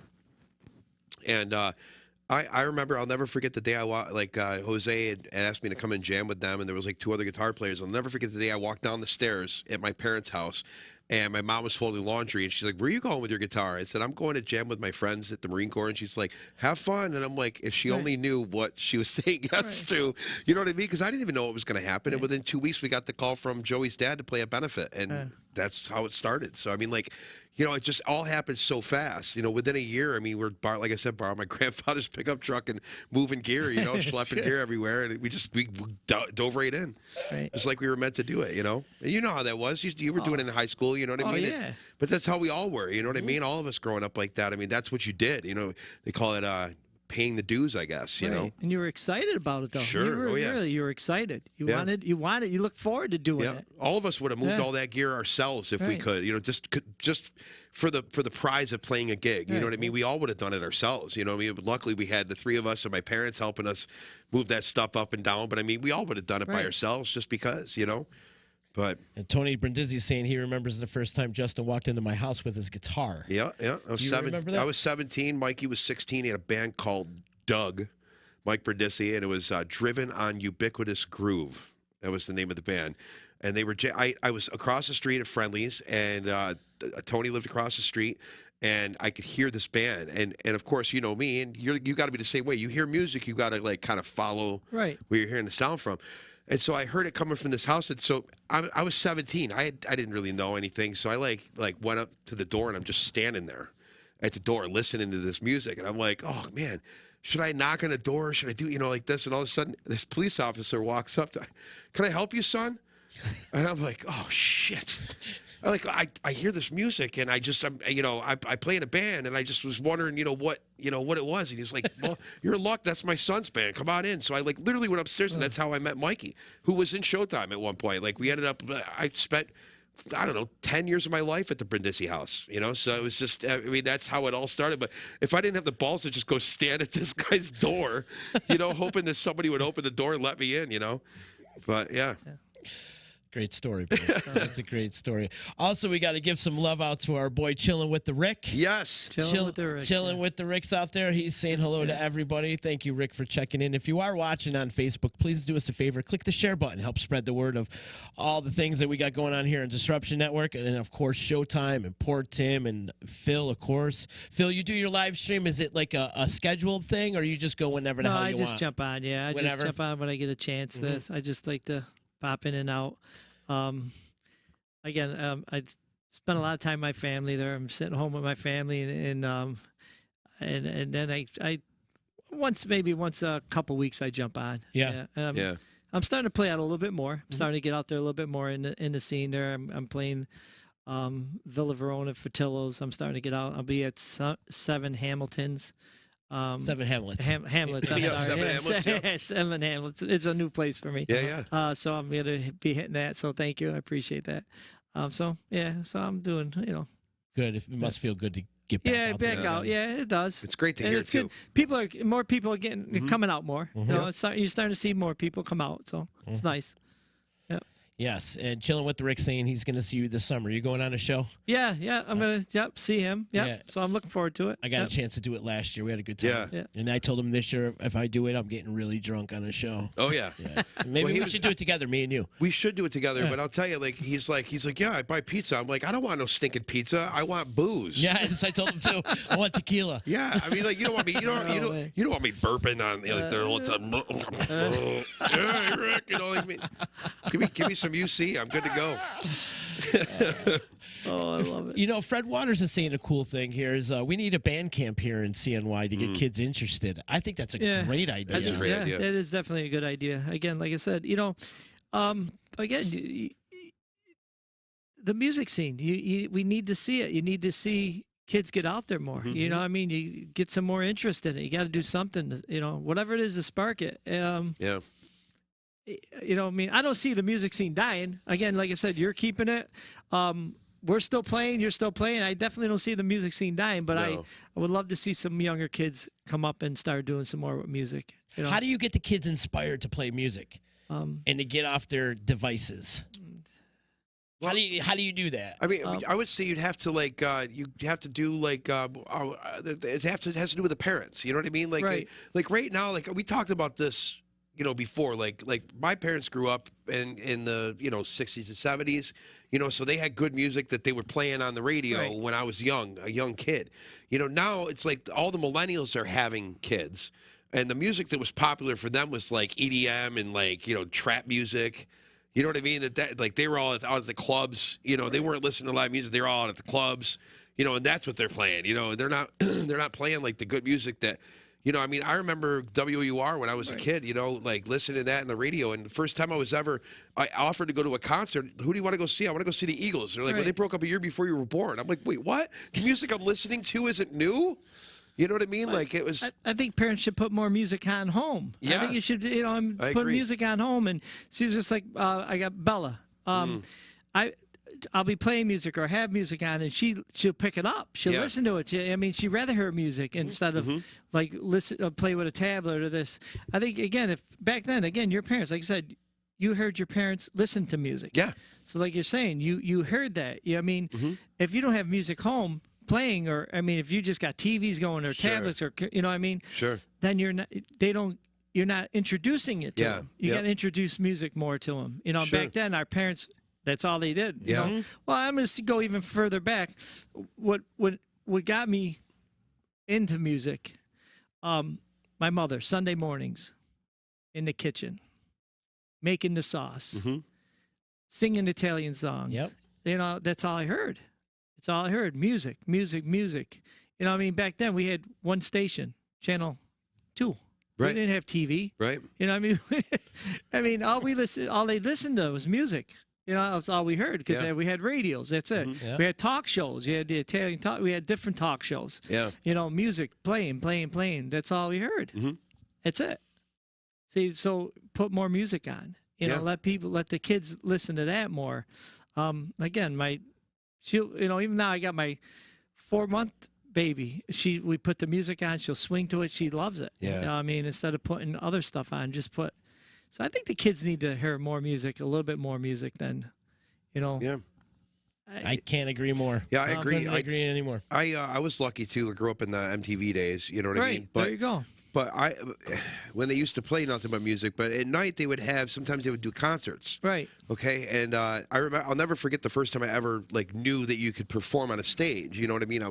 [SPEAKER 2] And I remember, I'll never forget the day Jose had asked me to come and jam with them, and there was like 2 other guitar players. I'll never forget the day I walked down the stairs at my parents' house, and my mom was folding laundry, and she's like, "Where are you going with your guitar?" I said, "I'm going to jam with my friends at the Marine Corps," and she's like, "Have fun." And I'm like, if she only knew what she was saying yes to, you know what I mean? Because I didn't even know what was going to happen. And within 2 weeks, we got the call from Joey's dad to play a benefit, and that's how it started. So I mean, it just all happened so fast. Within a year, I mean, like I said, borrowing my grandfather's pickup truck and moving gear, schlepping gear everywhere, and we dove right in.
[SPEAKER 3] Right.
[SPEAKER 2] It's like we were meant to do it, And you know how that was. You were doing it in high school, you know what I mean?
[SPEAKER 3] Yeah.
[SPEAKER 2] But that's how we all were, you know what I mean? All of us growing up like that. I mean, that's what you did. They call it paying the dues, I guess, you know.
[SPEAKER 3] And you were excited about it, though.
[SPEAKER 2] Sure.
[SPEAKER 3] You were excited. You wanted, you looked forward to doing it.
[SPEAKER 2] All of us would have moved all that gear ourselves if we could, just for the prize of playing a gig. You know what I mean? We all would have done it ourselves. I mean, luckily we had the 3 of us and my parents helping us move that stuff up and down. But I mean, we all would have done it by ourselves just because, But
[SPEAKER 1] and Tony Brindisi is saying he remembers the first time Justin walked into my house with his guitar.
[SPEAKER 2] Yeah. I was 17. Mikey was 16. He had a band called Doug, Mike Brindisi, and it was Driven on Ubiquitous Groove. That was the name of the band. And they were. I was across the street at Friendly's, and Tony lived across the street. And I could hear this band, and of course, you know me, and you got to be the same way. You hear music, you got to kind of follow where you're hearing the sound from. And so I heard it coming from this house, and so I was 17. I didn't really know anything, so I like went up to the door, and I'm just standing there at the door listening to this music, and I'm like, oh man, should I knock on the door? Should I do like this? And all of a sudden, this police officer walks up to, can I help you, son? And I'm like, oh shit. I hear this music, and I play in a band, and I just was wondering, what it was. And he was like, well, you're in luck. That's my son's band. Come on in. So I literally went upstairs, and that's how I met Mikey, who was in Showtime at one point. We ended up, I spent, 10 years of my life at the Brindisi house, So it was just, that's how it all started. But if I didn't have the balls to just go stand at this guy's door, hoping that somebody would open the door and let me in, But yeah.
[SPEAKER 1] Great story, bro. That's a great story. Also, we got to give some love out to our boy Chilling with the Rick.
[SPEAKER 2] Yes.
[SPEAKER 3] Chilling with the Rick.
[SPEAKER 1] Chilling with the Ricks out there. He's saying hello to everybody. Thank you, Rick, for checking in. If you are watching on Facebook, please do us a favor. Click the share button. Help spread the word of all the things that we got going on here in Disruption Network. And then, of course, Showtime and Port Tim and Phil, of course. Phil, you do your live stream. Is it like a scheduled thing, or you just go whenever the hell you want?
[SPEAKER 3] No, I just jump on. Yeah, I just jump on when I get a chance. I just like to pop in and out. Again, I spend a lot of time with my family there. I'm sitting home with my family, and then I once a couple weeks I jump on.
[SPEAKER 1] Yeah.
[SPEAKER 3] I'm starting to play out a little bit more. I'm starting to get out there a little bit more in the scene there. I'm playing Villa Verona, Fertillo's. I'm starting to get out. I'll be at 7 Hamiltons.
[SPEAKER 1] 7 Hamlets.
[SPEAKER 3] Hamlets. I'm sorry.
[SPEAKER 2] 7 Hamlets.
[SPEAKER 3] Yeah. 7 Hamlets. It's a new place for me.
[SPEAKER 2] Yeah.
[SPEAKER 3] So I'm going to be hitting that. So thank you. I appreciate that. So I'm doing,
[SPEAKER 1] Good. It must feel good to get back out there.
[SPEAKER 3] out. Yeah, it does.
[SPEAKER 2] It's great to hear, too.
[SPEAKER 3] Good. More people are coming out more. You're starting to see more people come out. So it's nice.
[SPEAKER 1] Yes, and Chilling with the Rick saying he's going to see you this summer. You going on a show?
[SPEAKER 3] Yeah, I'm going to see him. Yeah. So I'm looking forward to it.
[SPEAKER 1] I got a chance to do it last year. We had a good time.
[SPEAKER 3] Yeah.
[SPEAKER 1] And I told him this year, if I do it, I'm getting really drunk on a show.
[SPEAKER 2] Oh, yeah.
[SPEAKER 1] Maybe we should do it together, me and you.
[SPEAKER 2] We should do it together, but I'll tell you, he's like, yeah, I buy pizza. I'm like, I don't want no stinking pizza. I want booze.
[SPEAKER 1] Yeah, I told him too. I want tequila.
[SPEAKER 2] Yeah, I mean, you don't want me, you don't want me burping on there all the time. Yeah, Rick, I mean, give me some UC. I'm good to go.
[SPEAKER 3] Oh, I love it.
[SPEAKER 1] Fred Waters is saying a cool thing here is we need a band camp here in CNY to get kids interested. I think that's a great idea.
[SPEAKER 2] That's a great idea.
[SPEAKER 3] That is definitely a good idea. Again, like I said, the music scene, we need to see it. You need to see kids get out there more. You know what I mean? You get some more interest in it. You got to do something, whatever it is to spark it.
[SPEAKER 2] Yeah.
[SPEAKER 3] I mean, I don't see the music scene dying. Again, like I said, you're keeping it. We're still playing. You're still playing. I definitely don't see the music scene dying, but I would love to see some younger kids come up and start doing some more with music.
[SPEAKER 1] How do you get the kids inspired to play music and to get off their devices? How do you do that?
[SPEAKER 2] I mean, I would say you'd have to it has to do with the parents. You know what I mean? Like right now, we talked about this. Before, like my parents grew up in the 60s and 70s, so they had good music that they were playing on the radio when I was a young kid. Now it's like all the millennials are having kids, and the music that was popular for them was like EDM and trap music. You know what I mean? That they were all out at the clubs. They weren't listening to live music. They were all out at the clubs. And that's what they're playing. They're not they're not playing like the good music that. I mean, I remember WUR when I was a kid, listening to that in the radio. And the first time I offered to go to a concert. Who do you want to go see? I want to go see the Eagles. They're like, well, they broke up a year before you were born. I'm like, wait, what? The music I'm listening to isn't new? You know what I mean? It was.
[SPEAKER 3] I think parents should put more music on home.
[SPEAKER 2] Yeah.
[SPEAKER 3] I think you should, put music on home. And she's just like, I got Bella. I'll be playing music or have music on, and she'll pick it up. She'll listen to it. She'd rather hear music instead of play with a tablet or this. I think if back then, your parents, like I said, you heard your parents listen to music.
[SPEAKER 2] Yeah.
[SPEAKER 3] So like you're saying, you heard that. If you don't have music home playing, or if you just got TVs going or tablets or
[SPEAKER 2] Sure.
[SPEAKER 3] Then you're not introducing it to them. You got to introduce music more to them.
[SPEAKER 2] Sure.
[SPEAKER 3] Back then our parents. That's all they did. Well, I'm going to go even further back. What got me into music? My mother, Sunday mornings, in the kitchen, making the sauce, singing Italian songs.
[SPEAKER 1] Yep.
[SPEAKER 3] That's all I heard. It's all I heard. Music. Back then we had one station, Channel 2.
[SPEAKER 2] Right.
[SPEAKER 3] We didn't have TV.
[SPEAKER 2] Right.
[SPEAKER 3] All they listened to was music. That's all we heard because we had radios. That's it.
[SPEAKER 1] Yeah.
[SPEAKER 3] We had talk shows. You had the Italian talk. We had different talk shows.
[SPEAKER 2] Yeah.
[SPEAKER 3] Music playing. That's all we heard. That's it. See, so put more music on. Let the kids listen to that more. Again, even now I got my 4-month baby. We put the music on. She'll swing to it. She loves it.
[SPEAKER 2] Yeah.
[SPEAKER 3] Instead of putting other stuff on, just put So I think the kids need to hear more music, a little bit more music than,
[SPEAKER 2] Yeah.
[SPEAKER 1] I can't agree more.
[SPEAKER 2] Yeah, I agree.
[SPEAKER 1] I couldn't agree anymore.
[SPEAKER 2] I was lucky too. I grew up in the MTV days. You know what I mean?
[SPEAKER 3] But, there you go.
[SPEAKER 2] But when they used to play nothing but music, but at night they would sometimes they would do concerts.
[SPEAKER 3] Right.
[SPEAKER 2] Okay. And I remember, I'll never forget the first time I ever knew that you could perform on a stage. You know what I mean?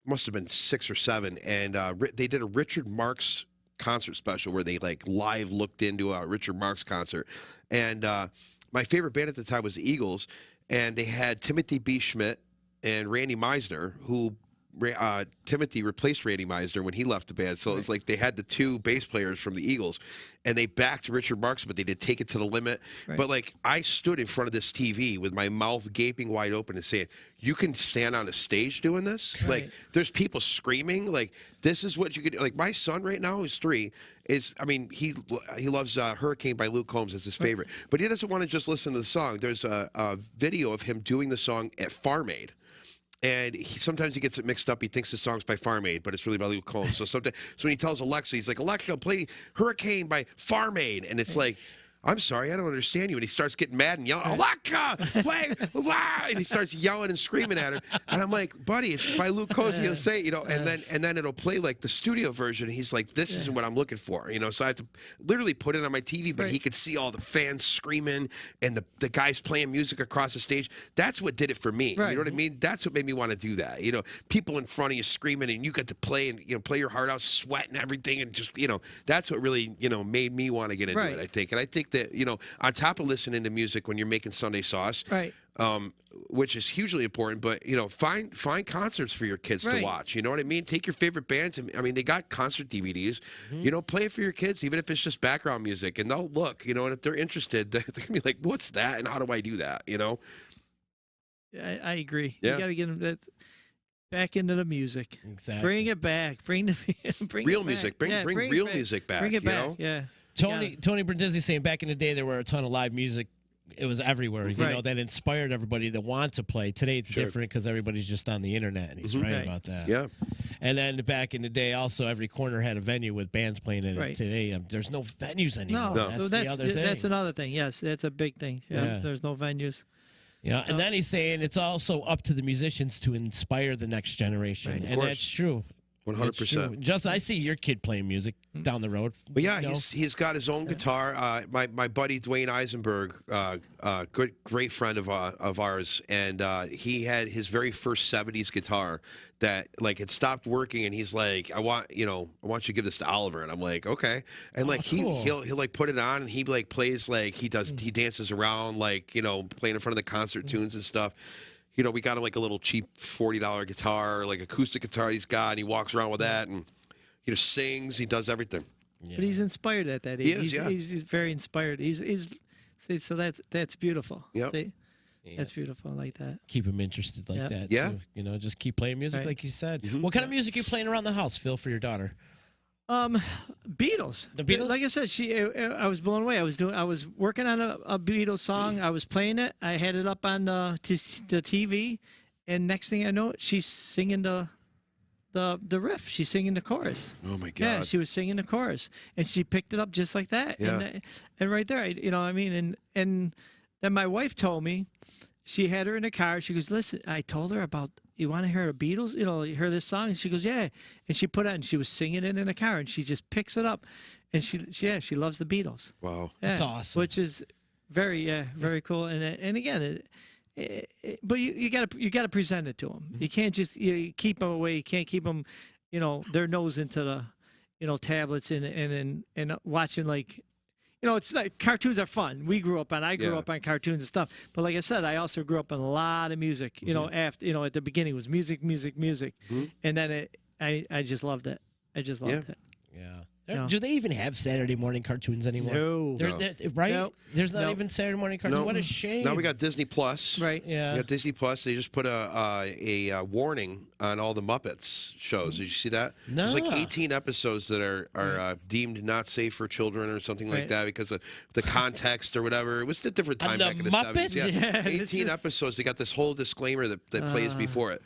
[SPEAKER 2] Must have been 6 or 7, and they did a Richard Marx concert special where they live looked into a Richard Marx concert. And my favorite band at the time was the Eagles, and they had Timothy B. Schmidt and Randy Meisner, who Timothy replaced Randy Meisner when he left the band. So it's like they had the 2 bass players from the Eagles, and they backed Richard Marx, but they did Take It to the Limit. Right. But I stood in front of this TV with my mouth gaping wide open and saying, you can stand on a stage doing this? Right. There's people screaming. This is what you could, my son right now, who's 3, he loves Hurricane by Luke Combs as his favorite, but he doesn't want to just listen to the song. There's a video of him doing the song at Farm Aid. And sometimes he gets it mixed up. He thinks the song's by Farm Aid, but it's really by Luke Combs. So when he tells Alexa, he's like, Alexa, play Hurricane by Farm Aid. And it's like, I'm sorry, I don't understand you. And he starts getting mad and yelling, Alexa, play, and he starts yelling and screaming at her. And I'm like, buddy, it's by Luke Combs. He'll say, and then it'll play the studio version. And he's like, this isn't what I'm looking for. So I have to literally put it on my TV, but he could see all the fans screaming and the guys playing music across the stage. That's what did it for me. Right. You know what I mean? That's what made me want to do that. People in front of you screaming, and you got to play and play your heart out, sweat and everything, and just that's what really made me want to get into it. I think, and I think that on top of listening to music when you're making Sunday sauce, right, which is hugely important, but find concerts for your kids to watch. You know what I mean? Take your favorite bands, and they got concert DVDs. Play it for your kids, even if it's just background music, and they'll look. And if they're interested, they're gonna be like, "What's that? And how do I do that?"
[SPEAKER 3] I agree.
[SPEAKER 2] Yeah.
[SPEAKER 3] You got to get them back into the music.
[SPEAKER 1] Exactly.
[SPEAKER 3] Bring it back. Bring
[SPEAKER 2] real music. Bring real music back.
[SPEAKER 3] Bring it back. Yeah.
[SPEAKER 1] Tony Brindisi saying back in the day there were a ton of live music. It was everywhere, that inspired everybody to want to play. Today it's different because everybody's just on the internet, and he's right about that.
[SPEAKER 2] Yeah.
[SPEAKER 1] And then back in the day, also every corner had a venue with bands playing in it. Today, there's no venues anymore.
[SPEAKER 3] No,
[SPEAKER 1] that's the other thing.
[SPEAKER 3] That's another thing. Yes, that's a big thing. Yeah. There's no venues.
[SPEAKER 1] Yeah, and then he's saying it's also up to the musicians to inspire the next generation, and that's true.
[SPEAKER 2] 100%.
[SPEAKER 1] Justin, I see your kid playing music down the road.
[SPEAKER 2] But yeah, he's got his own guitar. My buddy Dwayne Eisenberg, great friend of ours, and he had his very first '70s guitar that it stopped working, and he's like, I want you to give this to Oliver, and I'm like, okay, and
[SPEAKER 1] cool.
[SPEAKER 2] he'll put it on, and he plays he dances around playing in front of the concert tunes and stuff. We got him a little cheap $40 guitar, acoustic guitar he's got, and he walks around with that, and sings. He does everything.
[SPEAKER 3] Yeah. But he's inspired at that age. He's very inspired. So that's beautiful.
[SPEAKER 2] Yeah.
[SPEAKER 3] That's beautiful like that.
[SPEAKER 1] Keep him interested like that.
[SPEAKER 2] Yeah.
[SPEAKER 1] Too. Just keep playing music like you said. What kind of music are you playing around the house, Phil, for your daughter?
[SPEAKER 3] Beatles.
[SPEAKER 1] The Beatles.
[SPEAKER 3] Like I said, I was blown away. I was working on a Beatles song. I was playing it. I had it up on the TV, and next thing I know, she's singing the riff. She's singing the chorus.
[SPEAKER 2] Oh my God!
[SPEAKER 3] Yeah, she was singing the chorus, and she picked it up just like that.
[SPEAKER 2] Yeah.
[SPEAKER 3] And right there, and then my wife told me, she had her in the car. She goes, "Listen, I told her about." You want to hear the Beatles? Hear this song? And she goes, yeah. And she put it on, and she was singing it in the car, and she just picks it up, and she loves the Beatles.
[SPEAKER 2] Wow,
[SPEAKER 1] that's awesome.
[SPEAKER 3] Which is very cool. And again, but you gotta present it to them. You can't just keep them away. You can't keep them, their nose into the tablets and watching it's like cartoons are fun. I grew up on cartoons and stuff. But like I said, I also grew up on a lot of music. After at the beginning it was music, and then I just loved it. I just loved it.
[SPEAKER 1] Yeah. Do they even have Saturday morning cartoons anymore?
[SPEAKER 3] No.
[SPEAKER 1] Right?
[SPEAKER 3] No.
[SPEAKER 1] There's not even Saturday morning cartoons.
[SPEAKER 2] No.
[SPEAKER 1] What a shame.
[SPEAKER 2] Now we got Disney Plus.
[SPEAKER 3] Right.
[SPEAKER 1] Yeah.
[SPEAKER 2] We got Disney Plus. They just put a warning on all the Muppets shows. Did you see that?
[SPEAKER 3] No.
[SPEAKER 2] There's 18 episodes that are deemed not safe for children or something like that because of the context or whatever. It was a different time back in the
[SPEAKER 1] Muppets?
[SPEAKER 2] 70s. Yeah.
[SPEAKER 3] Yeah,
[SPEAKER 2] 18 episodes. They got this whole disclaimer that plays before it.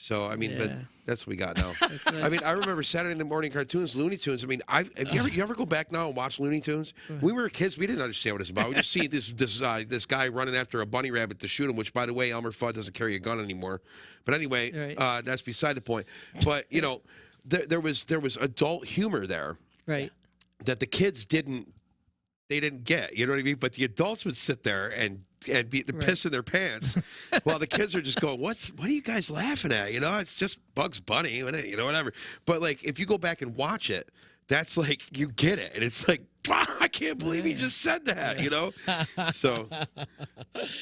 [SPEAKER 2] So I mean, but that's what we got now. I mean, I remember Saturday morning cartoons, Looney Tunes. I mean, have you ever go back now and watch Looney Tunes? When we were kids, we didn't understand what it's about. We just see this guy running after a bunny rabbit to shoot him. Which, by the way, Elmer Fudd doesn't carry a gun anymore. But anyway, that's beside the point. But you know, there was adult humor there,
[SPEAKER 3] right?
[SPEAKER 2] That the kids didn't get. You know what I mean? But the adults would sit there and beat the piss in their pants while the kids are just going, what are you guys laughing at? You know, it's just Bugs Bunny, you know, whatever. But like, if you go back and watch it, that's like, you get it. And it's like, I can't believe he just said that, you know? So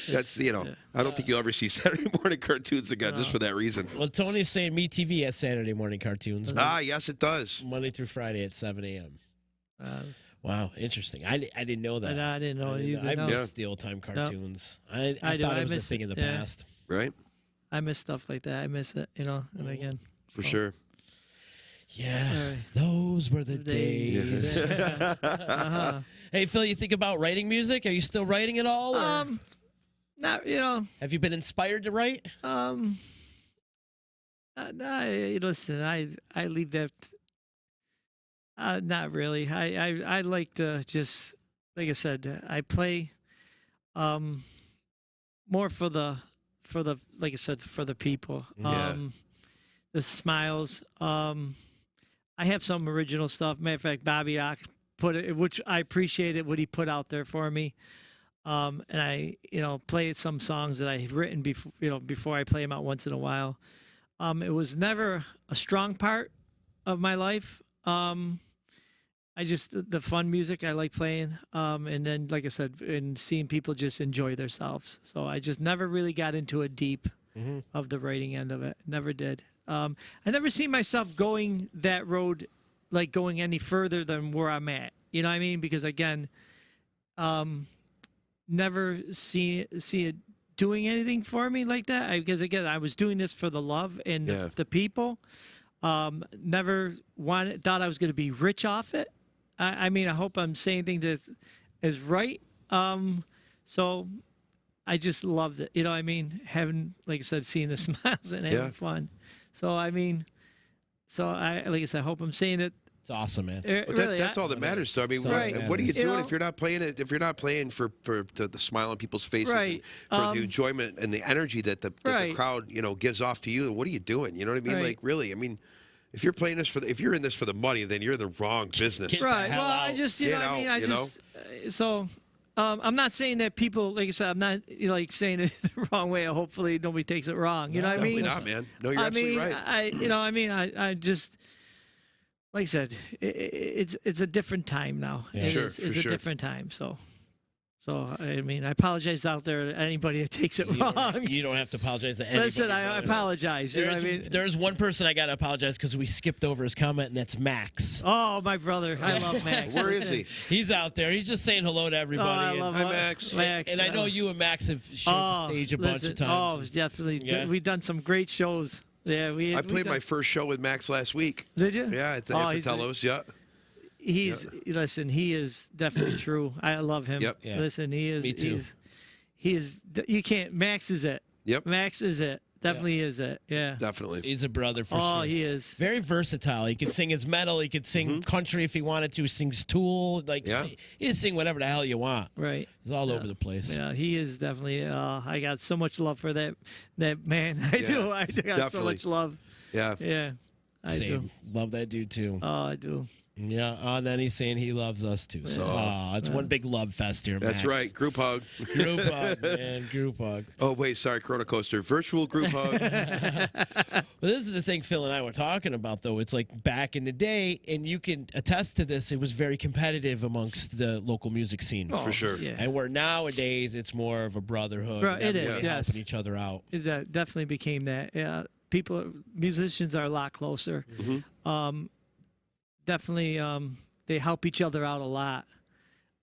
[SPEAKER 2] that's, you know, I don't think you'll ever see Saturday morning cartoons again just for that reason.
[SPEAKER 1] Well, Tony's saying MeTV has Saturday morning cartoons.
[SPEAKER 2] Yes, it does.
[SPEAKER 1] Monday through Friday at 7 a.m. Wow, interesting. I didn't know that.
[SPEAKER 3] I didn't know either.
[SPEAKER 1] I missed the old time cartoons. I thought it was a thing of the past.
[SPEAKER 2] Right.
[SPEAKER 3] I miss stuff like that. I miss it, you know. And again,
[SPEAKER 2] for sure.
[SPEAKER 1] Yeah, those were the days. Hey, Phil, you think about writing music? Are you still writing at all? Or?
[SPEAKER 3] Not, you know.
[SPEAKER 1] Have you been inspired to write?
[SPEAKER 3] Listen, I leave that. Not really. I like to just, like I said, I play more for the like I said, for the people. The smiles. I have some original stuff. Matter of fact, Bobby Ock put it, which I appreciated what he put out there for me. And I, you know, play some songs that I've written before, you know, before I play them out once in a while. It was never a strong part of my life. I just, the fun music I like playing. And then, like I said, and seeing people just enjoy themselves. So I just never really got into a deep of the writing end of it. Never did. I never see myself going that road, like going any further than where I'm at. You know what I mean? Because again, never see it doing anything for me like that. Because again, I was doing this for the love and the people. Never thought I was going to be rich off it. I mean, I hope I'm saying things that is right. So I just loved it. You know what I mean? Having, like I said, seeing the smiles and having fun. So, I mean, like I said, I hope I'm saying it.
[SPEAKER 1] It's awesome, man.
[SPEAKER 2] Really, that's all that matters. So I mean, what are you doing if you're not playing it? If you're not playing for the smile on people's faces, and for the enjoyment and the energy that the crowd, you know, gives off to you, then what are you doing? You know what I mean? Like, really, I mean, if you're playing this if you're in this for the money, then you're in the wrong business.
[SPEAKER 3] Right. Well, I just, you know, I mean, I just so. I'm not saying that people, like I said, I'm not like saying it the wrong way. Hopefully, nobody takes it wrong. You know what I mean?
[SPEAKER 2] Definitely not, man. No, you're absolutely right.
[SPEAKER 3] I just, like I said, it's a different time now.
[SPEAKER 2] Yeah.
[SPEAKER 3] It's a different time. So I mean, I apologize out there to anybody that takes it wrong.
[SPEAKER 1] You don't have to apologize to anybody.
[SPEAKER 3] Listen, I apologize. You know what I mean?
[SPEAKER 1] There's one person I got to apologize because we skipped over his comment, and that's Max.
[SPEAKER 3] Oh, my brother. I love Max.
[SPEAKER 2] Where is he?
[SPEAKER 1] He's out there. He's just saying hello to everybody.
[SPEAKER 3] I love
[SPEAKER 2] Max.
[SPEAKER 1] And I know you and Max have shared the stage a bunch of times.
[SPEAKER 3] Oh, definitely. Yeah. We've done some great shows. Yeah,
[SPEAKER 2] I played my first show with Max last week.
[SPEAKER 3] Did you?
[SPEAKER 2] Yeah, at the Fratello's. Yeah.
[SPEAKER 3] Listen, he is definitely true. I love him.
[SPEAKER 2] Yep.
[SPEAKER 3] Yeah. Listen, he is.
[SPEAKER 1] Me too.
[SPEAKER 3] He is. You can't. Max is it.
[SPEAKER 2] Yep.
[SPEAKER 3] Max is it. Definitely is it. Yeah.
[SPEAKER 2] Definitely.
[SPEAKER 1] He's a brother for sure.
[SPEAKER 3] Oh, he is.
[SPEAKER 1] Very versatile. He can sing his metal. He could sing country if he wanted to. He sings Tool. Like, he can sing whatever the hell you want.
[SPEAKER 3] Right.
[SPEAKER 1] He's all over the place.
[SPEAKER 3] Yeah, he is definitely. I got so much love for that man. I do. I got so much love.
[SPEAKER 2] Yeah.
[SPEAKER 3] Yeah. I do.
[SPEAKER 1] Love that dude too.
[SPEAKER 3] Oh, I do.
[SPEAKER 1] Yeah, and then he's saying he loves us too. So it's one big love fest here,
[SPEAKER 2] That's
[SPEAKER 1] Max.
[SPEAKER 2] right. Group hug.
[SPEAKER 1] Group hug, man. Group hug.
[SPEAKER 2] Oh, wait. Sorry, Corona Coaster. Virtual group hug.
[SPEAKER 1] Well, this is the thing Phil and I were talking about, though. It's like back in the day, and you can attest to this, it was very competitive amongst the local music scene.
[SPEAKER 2] Oh, for sure.
[SPEAKER 3] Yeah.
[SPEAKER 1] And where nowadays it's more of a brotherhood.
[SPEAKER 3] Right, it is,
[SPEAKER 1] helping each other out.
[SPEAKER 3] It definitely became that. Yeah. Musicians are a lot closer. Definitely, they help each other out a lot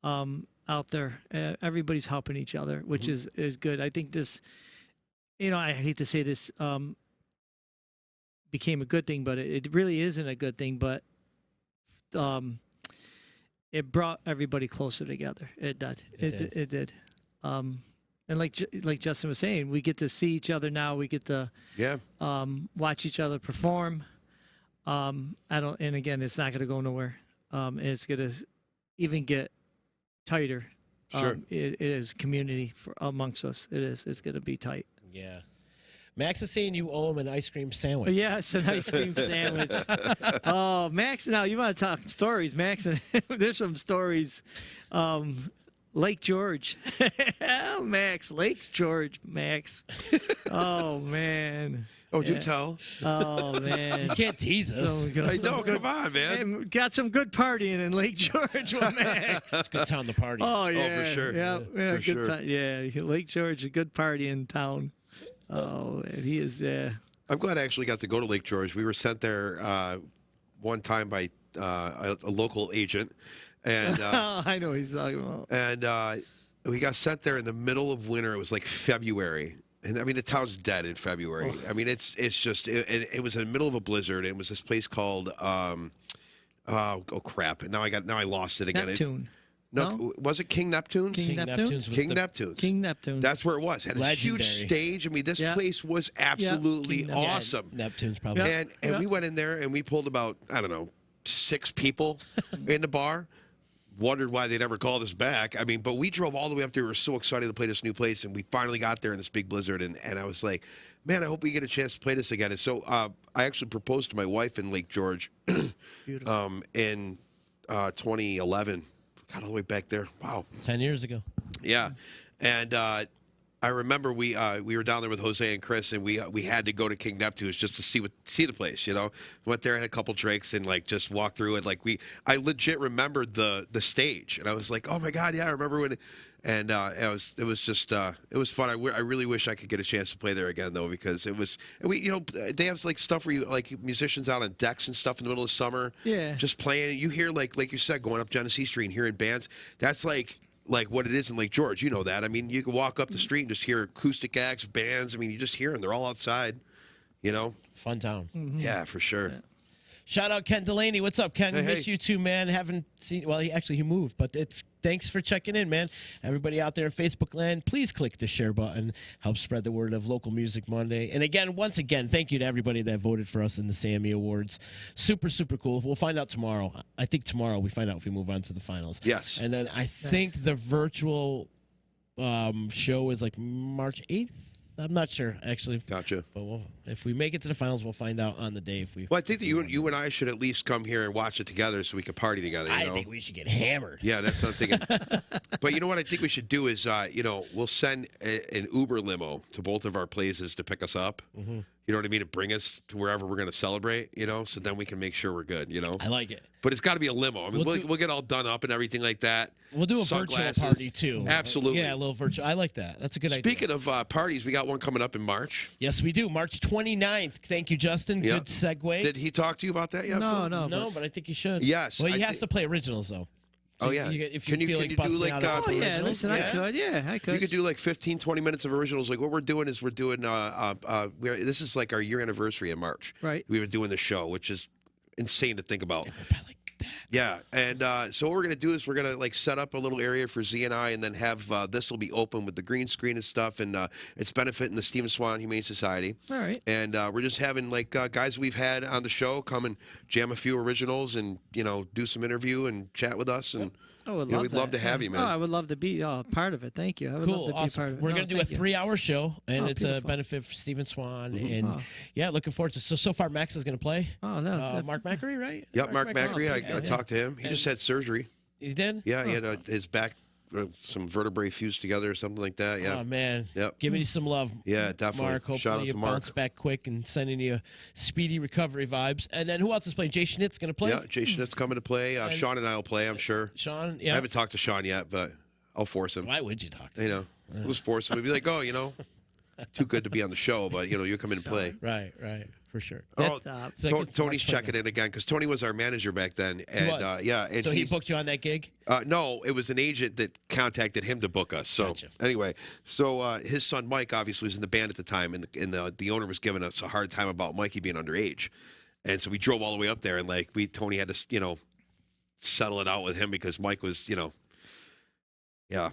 [SPEAKER 3] out there. Everybody's helping each other, which is good. I think this, you know, I hate to say this, became a good thing, but it really isn't a good thing. But it brought everybody closer together. It did. It did. And like Justin was saying, we get to see each other now. We get to watch each other perform. And again, it's not going to go nowhere. It's going to even get tighter.
[SPEAKER 2] Sure.
[SPEAKER 3] It is community amongst us. It is. It's going to be tight.
[SPEAKER 1] Yeah. Max is saying you owe him an ice cream sandwich.
[SPEAKER 3] Yeah, it's an ice cream sandwich. Oh, Max, now you want to talk stories, Max. There's some stories. Lake George. Max, Lake George, Max. Oh, man.
[SPEAKER 2] Oh, do tell.
[SPEAKER 3] Oh, man.
[SPEAKER 1] You can't tease us.
[SPEAKER 2] I know, come on, man.
[SPEAKER 3] Got some good partying in Lake George with Max.
[SPEAKER 1] It's a good town to party.
[SPEAKER 3] Oh, yeah.
[SPEAKER 2] Oh, for sure.
[SPEAKER 3] Yeah,
[SPEAKER 2] For
[SPEAKER 3] good
[SPEAKER 2] sure.
[SPEAKER 3] time. Yeah, Lake George, a good party in town. Oh, and he is.
[SPEAKER 2] I'm glad I actually got to go to Lake George. We were sent there one time by a local agent. And
[SPEAKER 3] I know what he's talking about.
[SPEAKER 2] And we got sent there in the middle of winter. It was like February. And I mean, the town's dead in February. I mean, it was in the middle of a blizzard. And it was this place called, oh crap. And now I lost it again.
[SPEAKER 3] Neptune.
[SPEAKER 2] No, was it King Neptune's?
[SPEAKER 3] King Neptune's.
[SPEAKER 2] King Neptune's.
[SPEAKER 3] King Neptune's.
[SPEAKER 2] That's where it was. It had this huge stage. I mean, this place was absolutely awesome.
[SPEAKER 1] Neptune's probably.
[SPEAKER 2] And we went in there and we pulled about, I don't know, 6 people in the bar. Wondered why they never called us back. I mean, but we drove all the way up there. We were so excited to play this new place, and we finally got there in this big blizzard. And I was like, man, I hope we get a chance to play this again. And so I actually proposed to my wife in Lake George in 2011. Got all the way back there. Wow.
[SPEAKER 1] 10 years ago.
[SPEAKER 2] Yeah. And I remember we were down there with Jose and Chris, and we had to go to King Neptune's just to see the place. You know, went there, had a couple drinks, and like just walked through it. Like I legit remembered the stage, and I was like, oh my god, yeah, I remember when. And it was fun. I really wish I could get a chance to play there again though, because it was they have like stuff where you like musicians out on decks and stuff in the middle of summer.
[SPEAKER 3] Yeah.
[SPEAKER 2] Just playing. You hear like you said, going up Genesee Street and hearing bands. That's like what it is in Lake George. You know that. I mean, you can walk up the street and just hear acoustic acts, bands. I mean, you just hear them. They're all outside. You know.
[SPEAKER 1] Fun town.
[SPEAKER 3] Mm-hmm.
[SPEAKER 2] Yeah, for sure. Yeah.
[SPEAKER 1] Shout out Ken Delaney. What's up, Ken? Miss you too, man. Haven't seen. Well, he moved, but thanks for checking in, man. Everybody out there in Facebook land, please click the share button. Help spread the word of Local Music Monday. And again, once again, thank you to everybody that voted for us in the Sammy Awards. Super, super cool. We'll find out tomorrow. I think tomorrow we find out if we move on to the finals.
[SPEAKER 2] Yes.
[SPEAKER 1] And then I think the virtual show is like March 8th. I'm not sure, actually.
[SPEAKER 2] Gotcha.
[SPEAKER 1] But if we make it to the finals, we'll find out on the day.
[SPEAKER 2] Well, I think that you and I should at least come here and watch it together so we can party together.
[SPEAKER 1] I think we should get hammered.
[SPEAKER 2] Yeah, that's what I'm thinking. But you know what I think we should do is, we'll send an Uber limo to both of our places to pick us up. Mm-hmm. You know what I mean? To bring us to wherever we're going to celebrate, so then we can make sure we're good,
[SPEAKER 1] I like it.
[SPEAKER 2] But it's got to be a limo. I mean, we'll get all done up and everything like that.
[SPEAKER 1] We'll do a virtual party, too.
[SPEAKER 2] Absolutely.
[SPEAKER 1] Yeah, a little virtual. I like that. That's a good idea.
[SPEAKER 2] Speaking of parties, we got one coming up in March.
[SPEAKER 1] Yes, we do. March 29th. Thank you, Justin.
[SPEAKER 2] Yep.
[SPEAKER 1] Good segue.
[SPEAKER 2] Did he talk to you about that yet?
[SPEAKER 3] No,
[SPEAKER 1] but I think he should.
[SPEAKER 2] Yes.
[SPEAKER 1] Well, he has to play originals, though.
[SPEAKER 2] So
[SPEAKER 1] if you feel like busting out
[SPEAKER 3] for originals. Listen, I could.
[SPEAKER 2] If you could do like 15, 20 minutes of originals, like what we're doing is this is like our year anniversary in March.
[SPEAKER 3] Right.
[SPEAKER 2] We've been doing the show, which is insane to think about. Yeah, and so what we're gonna do is we're gonna like set up a little area for Z and I, and then have this will be open with the green screen and stuff, and it's benefiting the Stephen Swan Humane Society.
[SPEAKER 3] All right.
[SPEAKER 2] And we're just having like guys we've had on the show come and jam a few originals, and do some interview and chat with us, and we'd love to have you, man.
[SPEAKER 3] Oh, I would love to be part of it. Thank you. I would love to be part of it.
[SPEAKER 1] We're going to do a 3-hour show, and it's a benefit for Stephen Swan. And looking forward to it. So far, Max is going to play.
[SPEAKER 3] Oh, no.
[SPEAKER 1] Mark Macri, right?
[SPEAKER 2] Yep, Mark Macri. I talked to him. He just had surgery.
[SPEAKER 1] He did?
[SPEAKER 2] Yeah, he had his back, some vertebrae fused together or something like that. Yeah.
[SPEAKER 1] Oh, man.
[SPEAKER 2] Yep.
[SPEAKER 1] Giving you some love.
[SPEAKER 2] Yeah, definitely.
[SPEAKER 1] Mark, hopefully
[SPEAKER 2] shout out
[SPEAKER 1] you
[SPEAKER 2] to Mark.
[SPEAKER 1] Bounce back quick and sending you speedy recovery vibes. And then who else is playing? Jay Schnitt's going to play?
[SPEAKER 2] Yeah, Jay Schnitt's coming to play. Sean and I will play, I'm sure.
[SPEAKER 1] Sean, yeah.
[SPEAKER 2] I haven't talked to Sean yet, but I'll force him.
[SPEAKER 1] Why would you talk to him?
[SPEAKER 2] We'll just force him. We'd be like, too good to be on the show, but you come in and play.
[SPEAKER 1] Right, for sure.
[SPEAKER 2] Oh, Tony's checking in again because Tony was our manager back then, and and
[SPEAKER 1] so he booked you on that gig.
[SPEAKER 2] No, it was an agent that contacted him to book us. So anyway, his son Mike obviously was in the band at the time, and the owner was giving us a hard time about Mikey being underage, and so we drove all the way up there, and Tony had to settle it out with him because Mike was yeah.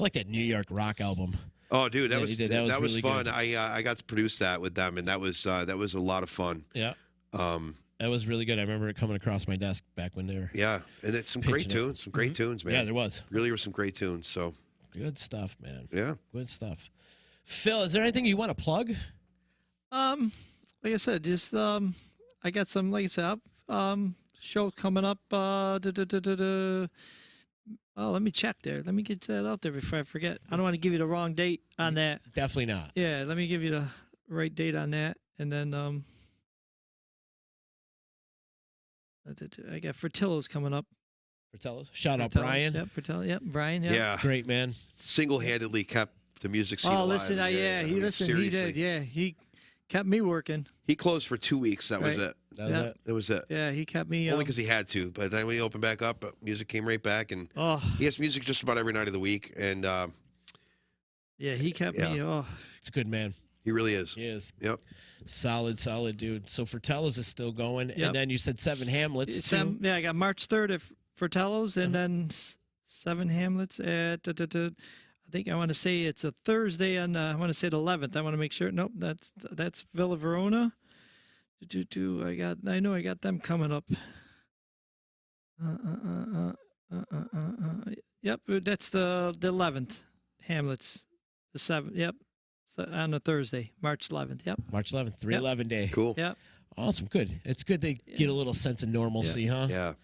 [SPEAKER 1] like that New York rock album.
[SPEAKER 2] Oh, dude, that was
[SPEAKER 1] really
[SPEAKER 2] fun.
[SPEAKER 1] Good.
[SPEAKER 2] I got to produce that with them, and that was a lot of fun.
[SPEAKER 1] Yeah. That was really good. I remember it coming across my desk back when they were.
[SPEAKER 2] Yeah, and it's some great tunes. Some great tunes, man.
[SPEAKER 1] Yeah, there was.
[SPEAKER 2] Really were some great tunes. So
[SPEAKER 1] good stuff, man.
[SPEAKER 2] Yeah,
[SPEAKER 1] good stuff. Phil, is there anything you want to plug?
[SPEAKER 3] Like I said, just I got some, like I said, show coming up. Oh, let me check there. Let me get that out there before I forget. I don't want to give you the wrong date on that.
[SPEAKER 1] Definitely not.
[SPEAKER 3] Yeah, let me give you the right date on that, and then I got Fratello's coming up.
[SPEAKER 1] Fratello's. Shout out Brian.
[SPEAKER 3] Yep, Fratello. Yep, Brian. Yep.
[SPEAKER 2] Yeah,
[SPEAKER 1] great man.
[SPEAKER 2] Single-handedly kept the music scene alive.
[SPEAKER 3] Listen, he listened. He did. Yeah, he kept me working.
[SPEAKER 2] He closed for 2 weeks. That was it.
[SPEAKER 1] That
[SPEAKER 2] was it.
[SPEAKER 3] Yeah, he kept me.
[SPEAKER 2] Only because he had to. But then when he opened back up, music came right back, and he has music just about every night of the week. And
[SPEAKER 3] yeah, he kept me. Oh,
[SPEAKER 1] it's a good man.
[SPEAKER 2] He really is.
[SPEAKER 1] He is.
[SPEAKER 2] Yep.
[SPEAKER 1] Solid dude. So Fratello's is still going, and then you said 7 Hamlets too.
[SPEAKER 3] Yeah, I got March 3rd at Fratello's, and then 7 Hamlets at. I think I want to say it's a Thursday on. I want to say the 11th. I want to make sure. Nope, that's Villa Verona. I know I got them coming up. Yep, that's the 11th. Hamlets, the 7th. Yep. So on a Thursday, March 11th. Yep.
[SPEAKER 1] March 11th, 3/11 day.
[SPEAKER 2] Cool.
[SPEAKER 3] Yep.
[SPEAKER 1] Awesome. Good. It's good they get a little sense of normalcy, huh?
[SPEAKER 2] Yeah.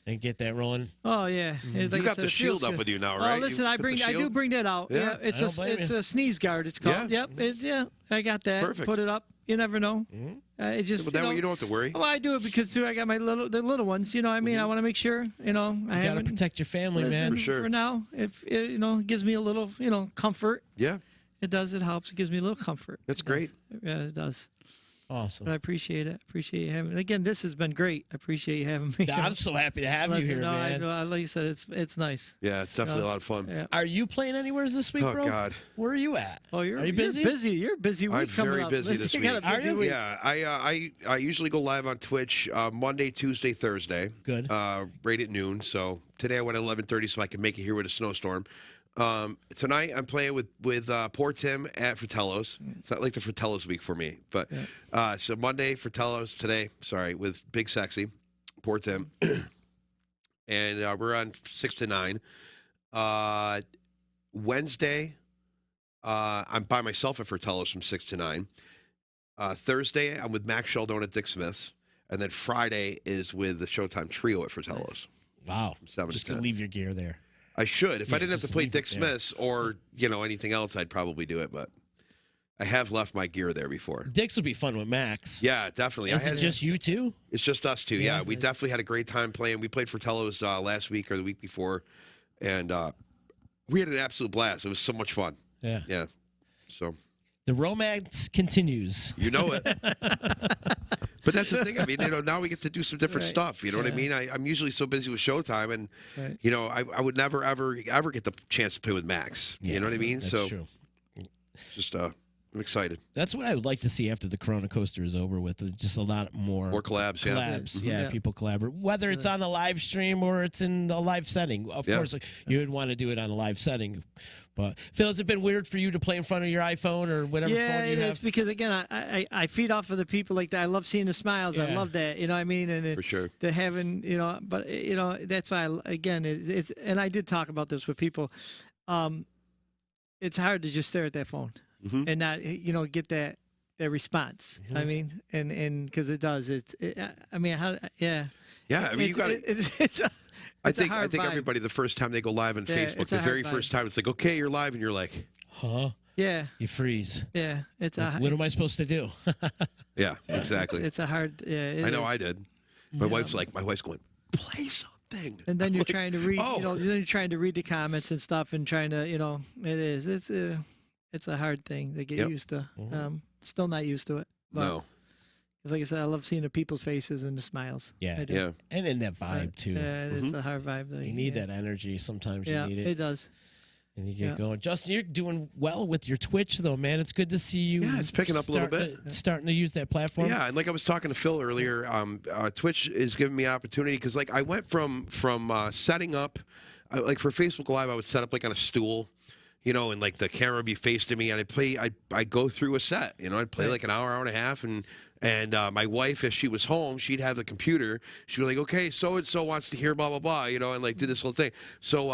[SPEAKER 1] And get that rolling.
[SPEAKER 3] Oh yeah.
[SPEAKER 2] Like you got the shield up with you now, right?
[SPEAKER 3] Oh, listen, I do bring that out. Yeah, it's a sneeze guard. It's called.
[SPEAKER 2] Yeah.
[SPEAKER 3] Yep. I got that.
[SPEAKER 2] Perfect.
[SPEAKER 3] Put it up. You never know. It just.
[SPEAKER 2] But that way you don't have to worry.
[SPEAKER 3] Oh, I do it because too. I got the little ones. You know, what I mean, I want to make sure. You know, I
[SPEAKER 1] gotta protect your family, man.
[SPEAKER 2] For sure.
[SPEAKER 3] For now, if it gives me a little, comfort.
[SPEAKER 2] Yeah.
[SPEAKER 3] It does. It helps. It gives me a little comfort.
[SPEAKER 2] That's great.
[SPEAKER 3] Yeah, it does.
[SPEAKER 1] Awesome.
[SPEAKER 3] But I appreciate it. Appreciate you having me. Again, this has been great. I appreciate you having me.
[SPEAKER 1] I'm so happy to have you here, man.
[SPEAKER 3] Like you said, it's nice.
[SPEAKER 2] Yeah, it's definitely a lot of fun.
[SPEAKER 3] Yeah.
[SPEAKER 1] Are you playing anywhere this week, bro?
[SPEAKER 2] Oh, God.
[SPEAKER 1] Where are you at?
[SPEAKER 3] Oh, are you
[SPEAKER 1] busy?
[SPEAKER 3] You're busy.
[SPEAKER 2] I'm very busy this week.
[SPEAKER 3] Are you?
[SPEAKER 2] Week. Yeah, I usually go live on Twitch Monday, Tuesday, Thursday.
[SPEAKER 1] Good.
[SPEAKER 2] Right at noon. So today I went at 11:30 so I can make it here with a snowstorm. Tonight I'm playing with poor Tim at Fratello's. It's not like the Fratello's week for me, but so Monday Fratello's today. Sorry, with Big Sexy, poor Tim, and we're on 6 to 9. Wednesday, I'm by myself at Fratello's from 6 to 9. Thursday I'm with Max Sheldon at Dick Smith's, and then Friday is with the Showtime Trio at Fratello's.
[SPEAKER 1] Wow,
[SPEAKER 2] from 7
[SPEAKER 1] just
[SPEAKER 2] to 10.
[SPEAKER 1] Leave your gear there.
[SPEAKER 2] I should. If I didn't have to play Dick Smith's or, anything else, I'd probably do it. But I have left my gear there before.
[SPEAKER 1] Dick's would be fun with Max.
[SPEAKER 2] Yeah, definitely.
[SPEAKER 1] Is it just you two?
[SPEAKER 2] It's just us two, yeah. We definitely had a great time playing. We played Fratello's last week or the week before, and we had an absolute blast. It was so much fun.
[SPEAKER 1] Yeah.
[SPEAKER 2] Yeah. So
[SPEAKER 1] the romance continues.
[SPEAKER 2] You know it. But that's the thing. I mean, now we get to do some different stuff. You know what I mean? I'm usually so busy with Showtime, and I would never ever get the chance to play with Max. You know what I mean?
[SPEAKER 1] That's
[SPEAKER 2] so
[SPEAKER 1] true.
[SPEAKER 2] It's just I'm excited.
[SPEAKER 1] That's what I would like to see after the Corona Coaster is over with. Just a lot more
[SPEAKER 2] collabs.
[SPEAKER 1] Yeah, people collaborate. Whether it's on the live stream or it's in the live setting. Of course, you would want to do it on a live setting. But Phil, has it been weird for you to play in front of your iPhone or whatever phone you have?
[SPEAKER 3] Yeah, it is because again, I feed off of the people like that. I love seeing the smiles. I love that. You know what I mean? And
[SPEAKER 2] for sure,
[SPEAKER 3] the having but that's why it's and I did talk about this with people. It's hard to just stare at that phone and not get that response. I mean, and because it does. I mean, yeah.
[SPEAKER 2] I mean, you got it. I think everybody, the first time they go live on Facebook, the very first time, it's like, okay, you're live, and you're like,
[SPEAKER 1] huh?
[SPEAKER 3] Yeah.
[SPEAKER 1] You freeze.
[SPEAKER 3] Yeah. It's
[SPEAKER 1] what am I supposed to do?
[SPEAKER 2] Yeah, exactly.
[SPEAKER 3] It's a hard. Yeah.
[SPEAKER 2] I know. I did. My wife's going, play something.
[SPEAKER 3] And then you're trying to read. Then you're trying to read the comments and stuff, and trying to, it is. It's a hard thing to get used to. Still not used to it. But,
[SPEAKER 2] no.
[SPEAKER 3] Because like I said, I love seeing the people's faces and the smiles.
[SPEAKER 1] Yeah,
[SPEAKER 2] yeah.
[SPEAKER 1] And in that vibe, too.
[SPEAKER 3] Yeah, it's a hard vibe.
[SPEAKER 1] You need that energy. Sometimes you need it.
[SPEAKER 3] It does.
[SPEAKER 1] And you get going. Justin, you're doing well with your Twitch, though, man. It's good to see you.
[SPEAKER 2] Yeah, it's picking up a little bit.
[SPEAKER 1] Starting to use that platform.
[SPEAKER 2] Yeah, and like I was talking to Phil earlier, Twitch is giving me opportunity because, I went from setting up, like for Facebook Live, I would set up like on a stool. and like the camera would be facing me, and I'd go through a set, I'd play like an hour and a half, and my wife, if she was home, she'd have the computer. She'd be like, okay, so-and-so wants to hear blah, blah, blah, and like do this whole thing. So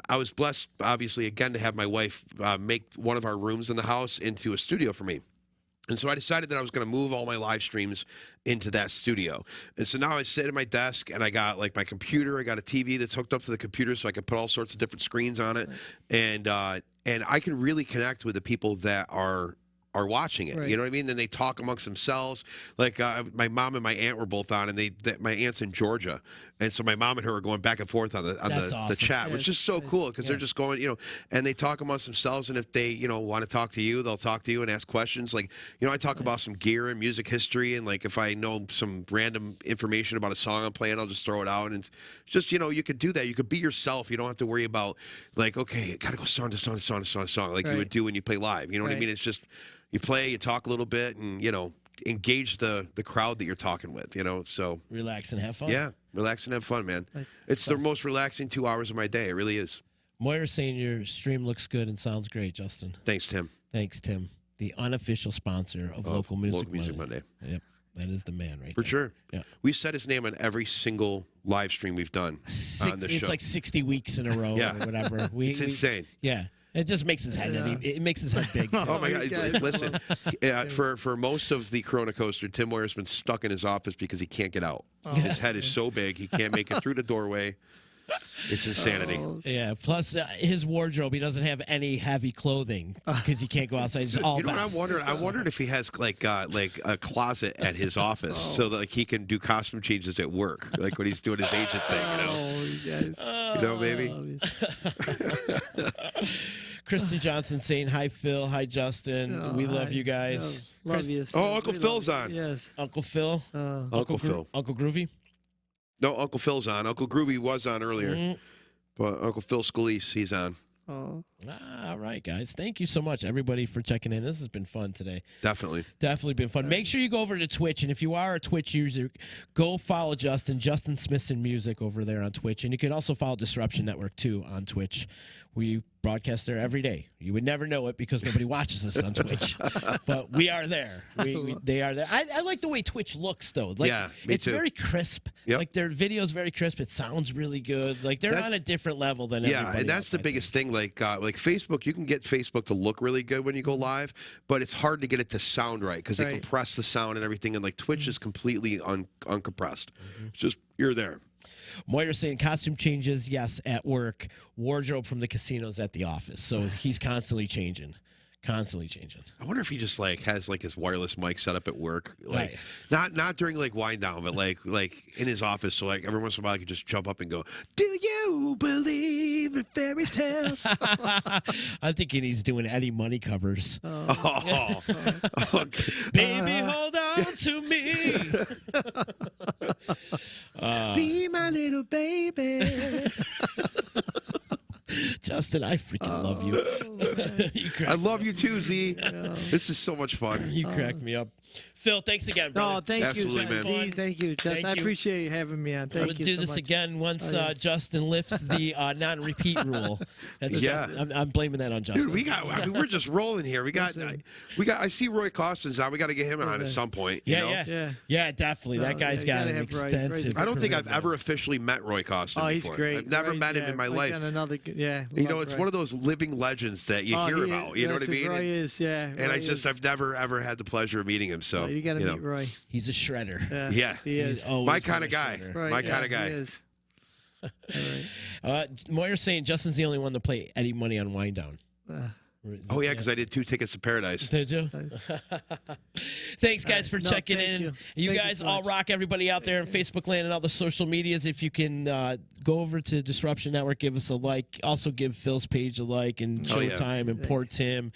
[SPEAKER 2] I was blessed, obviously, again, to have my wife make one of our rooms in the house into a studio for me. And so I decided that I was going to move all my live streams into that studio. And so now I sit at my desk, and I got like my computer. I got a TV that's hooked up to the computer, so I can put all sorts of different screens on it. And I can really connect with the people that are watching it. You know what I mean? Then they talk amongst themselves. Like my mom and my aunt were both on, and my aunt's in Georgia, and so my mom and her are going back and forth on the chat, which is so cool because they're just going, and they talk amongst themselves. And if they want to talk to you, they'll talk to you and ask questions. Like I talk about some gear and music history, and like if I know some random information about a song I'm playing, I'll just throw it out. And it's just you could do that. You could be yourself. You don't have to worry about like, okay, gotta go song to song to song to song to song like you would do when you play live. You know what I mean? It's just you play, you talk a little bit, and engage the crowd that you're talking with. So
[SPEAKER 1] relax and have fun.
[SPEAKER 2] Yeah, relax and have fun, man. It's the most relaxing 2 hours of my day. It really is.
[SPEAKER 1] Moira's saying your stream looks good and sounds great, Justin.
[SPEAKER 2] Thanks, Tim.
[SPEAKER 1] Thanks, Tim. The unofficial sponsor of Local Music Monday. Yep, that is the man right there.
[SPEAKER 2] For sure.
[SPEAKER 1] Yeah.
[SPEAKER 2] We said his name on every single live stream we've done on the show.
[SPEAKER 1] It's like 60 weeks in a row or whatever.
[SPEAKER 2] It's insane.
[SPEAKER 1] Yeah. It just makes his head it makes his head big.
[SPEAKER 2] Oh my God! Listen, for most of the Corona Coaster, Tim Moyer's been stuck in his office because he can't get out. His head is so big he can't make it through the doorway. It's insanity.
[SPEAKER 1] Yeah. Plus, his wardrobe, he doesn't have any heavy clothing because he can't go outside. It's all
[SPEAKER 2] what I'm wondering? I wondered if he has like a closet at his office so that like he can do costume changes at work, like when he's doing his agent thing.
[SPEAKER 3] You guys.
[SPEAKER 2] Baby.
[SPEAKER 1] Kristen Johnson saying, hi, Phil. Hi, Justin. We love you guys.
[SPEAKER 3] Love you.
[SPEAKER 2] Uncle Phil's on.
[SPEAKER 3] Yes.
[SPEAKER 1] Uncle Phil.
[SPEAKER 2] Uncle Phil.
[SPEAKER 1] Uncle Groovy.
[SPEAKER 2] No, Uncle Phil's on. Uncle Groovy was on earlier. But Uncle Phil Scalise, he's on.
[SPEAKER 3] Oh.
[SPEAKER 1] All right, guys. Thank you so much, everybody, for checking in. This has been fun today.
[SPEAKER 2] Definitely
[SPEAKER 1] been fun. Make sure you go over to Twitch, and if you are a Twitch user, go follow Justin Smithson Music over there on Twitch, and you can also follow Disruption Network too on Twitch. We broadcast there every day. You would never know it because nobody watches us on Twitch, but we are there. They are there. I like the way Twitch looks, though. Like,
[SPEAKER 2] yeah, me
[SPEAKER 1] it's
[SPEAKER 2] too.
[SPEAKER 1] very crisp.
[SPEAKER 2] Yep.
[SPEAKER 1] Like their video's very crisp. It sounds really good. Like they're on a different level than everybody
[SPEAKER 2] and that's
[SPEAKER 1] else,
[SPEAKER 2] the biggest thing. Like Facebook, you can get Facebook to look really good when you go live, but it's hard to get it to sound right because they compress the sound and everything. And like Twitch is completely uncompressed. It's just you're there.
[SPEAKER 1] Moira saying costume changes, yes, at work. Wardrobe from the casinos at the office. So he's constantly changing. I
[SPEAKER 2] wonder if he just like has like his wireless mic set up at work, like not during like wind down, but like in his office. So like every once in a while, I could just jump up and go, "Do you believe in fairy tales?"
[SPEAKER 1] I'm thinking he's doing Eddie Money covers. Baby, hold on to me.
[SPEAKER 2] Be my little baby.
[SPEAKER 1] Justin, I freaking love you.
[SPEAKER 2] I love you too, Z. This is so much fun.
[SPEAKER 1] You crack me up. Phil, thanks again, brother.
[SPEAKER 3] Oh, thank
[SPEAKER 2] Absolutely,
[SPEAKER 3] you,
[SPEAKER 2] man.
[SPEAKER 3] Z. Thank you, Justin. I appreciate you having me on. Thank you.
[SPEAKER 1] We'll do this again once Justin lifts the non-repeat rule. I'm blaming that on Justin.
[SPEAKER 2] Dude, we're just rolling here. I see Roy Costin's on. We got to get him on at some point.
[SPEAKER 1] Yeah, definitely. That guy's got an extensive.
[SPEAKER 2] I don't think I've ever officially met Roy Costin.
[SPEAKER 3] Oh, he's
[SPEAKER 2] before.
[SPEAKER 3] great.
[SPEAKER 2] I've never met him in my life. It's one of those living legends that you hear about. You know what I mean?
[SPEAKER 3] Roy is,
[SPEAKER 2] and I've never ever had the pleasure of meeting him. So
[SPEAKER 3] you got to meet Roy.
[SPEAKER 1] He's a shredder.
[SPEAKER 2] Yeah,
[SPEAKER 3] he is.
[SPEAKER 2] My kind of guy. My kind of guy.
[SPEAKER 3] He is.
[SPEAKER 1] Moira's saying Justin's the only one to play Eddie Money on Wind Down.
[SPEAKER 2] Oh, yeah, because I did 2 tickets to Paradise.
[SPEAKER 1] Did you? Thanks, guys, for checking in. You guys all rock, everybody out there in Facebook land and all the social medias. If you can go over to Disruption Network, give us a like. Also give Phil's page a like and Showtime and Poor Tim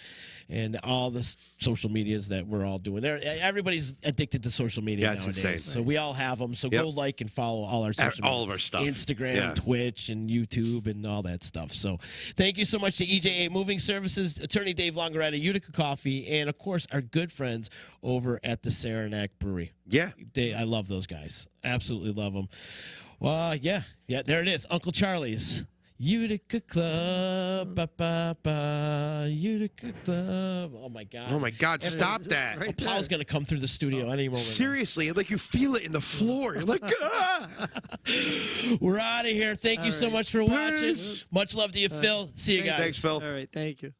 [SPEAKER 1] and all the social medias that we're all doing. Everybody's addicted to social media nowadays. Insane. So we all have them. So go like and follow all our social media.
[SPEAKER 2] All of our stuff.
[SPEAKER 1] Instagram, Twitch, and YouTube, and all that stuff. So thank you so much to EJA Moving Services, Attorney Dave Longaretta, Utica Coffee, and, of course, our good friends over at the Saranac Brewery.
[SPEAKER 2] Yeah.
[SPEAKER 1] I love those guys. Absolutely love them. Well, yeah, there it is. Uncle Charlie's. Utica Club, ba ba ba, Utica Club. Oh my God!
[SPEAKER 2] Oh my God! Stop that!
[SPEAKER 3] Right
[SPEAKER 1] Paul's gonna come through the studio any moment.
[SPEAKER 2] Seriously, like you feel it in the floor. You're like,
[SPEAKER 1] We're out of here. Thank you so much for watching. Much love to you, Phil. See you guys.
[SPEAKER 2] Thanks, Phil.
[SPEAKER 3] All right, thank you.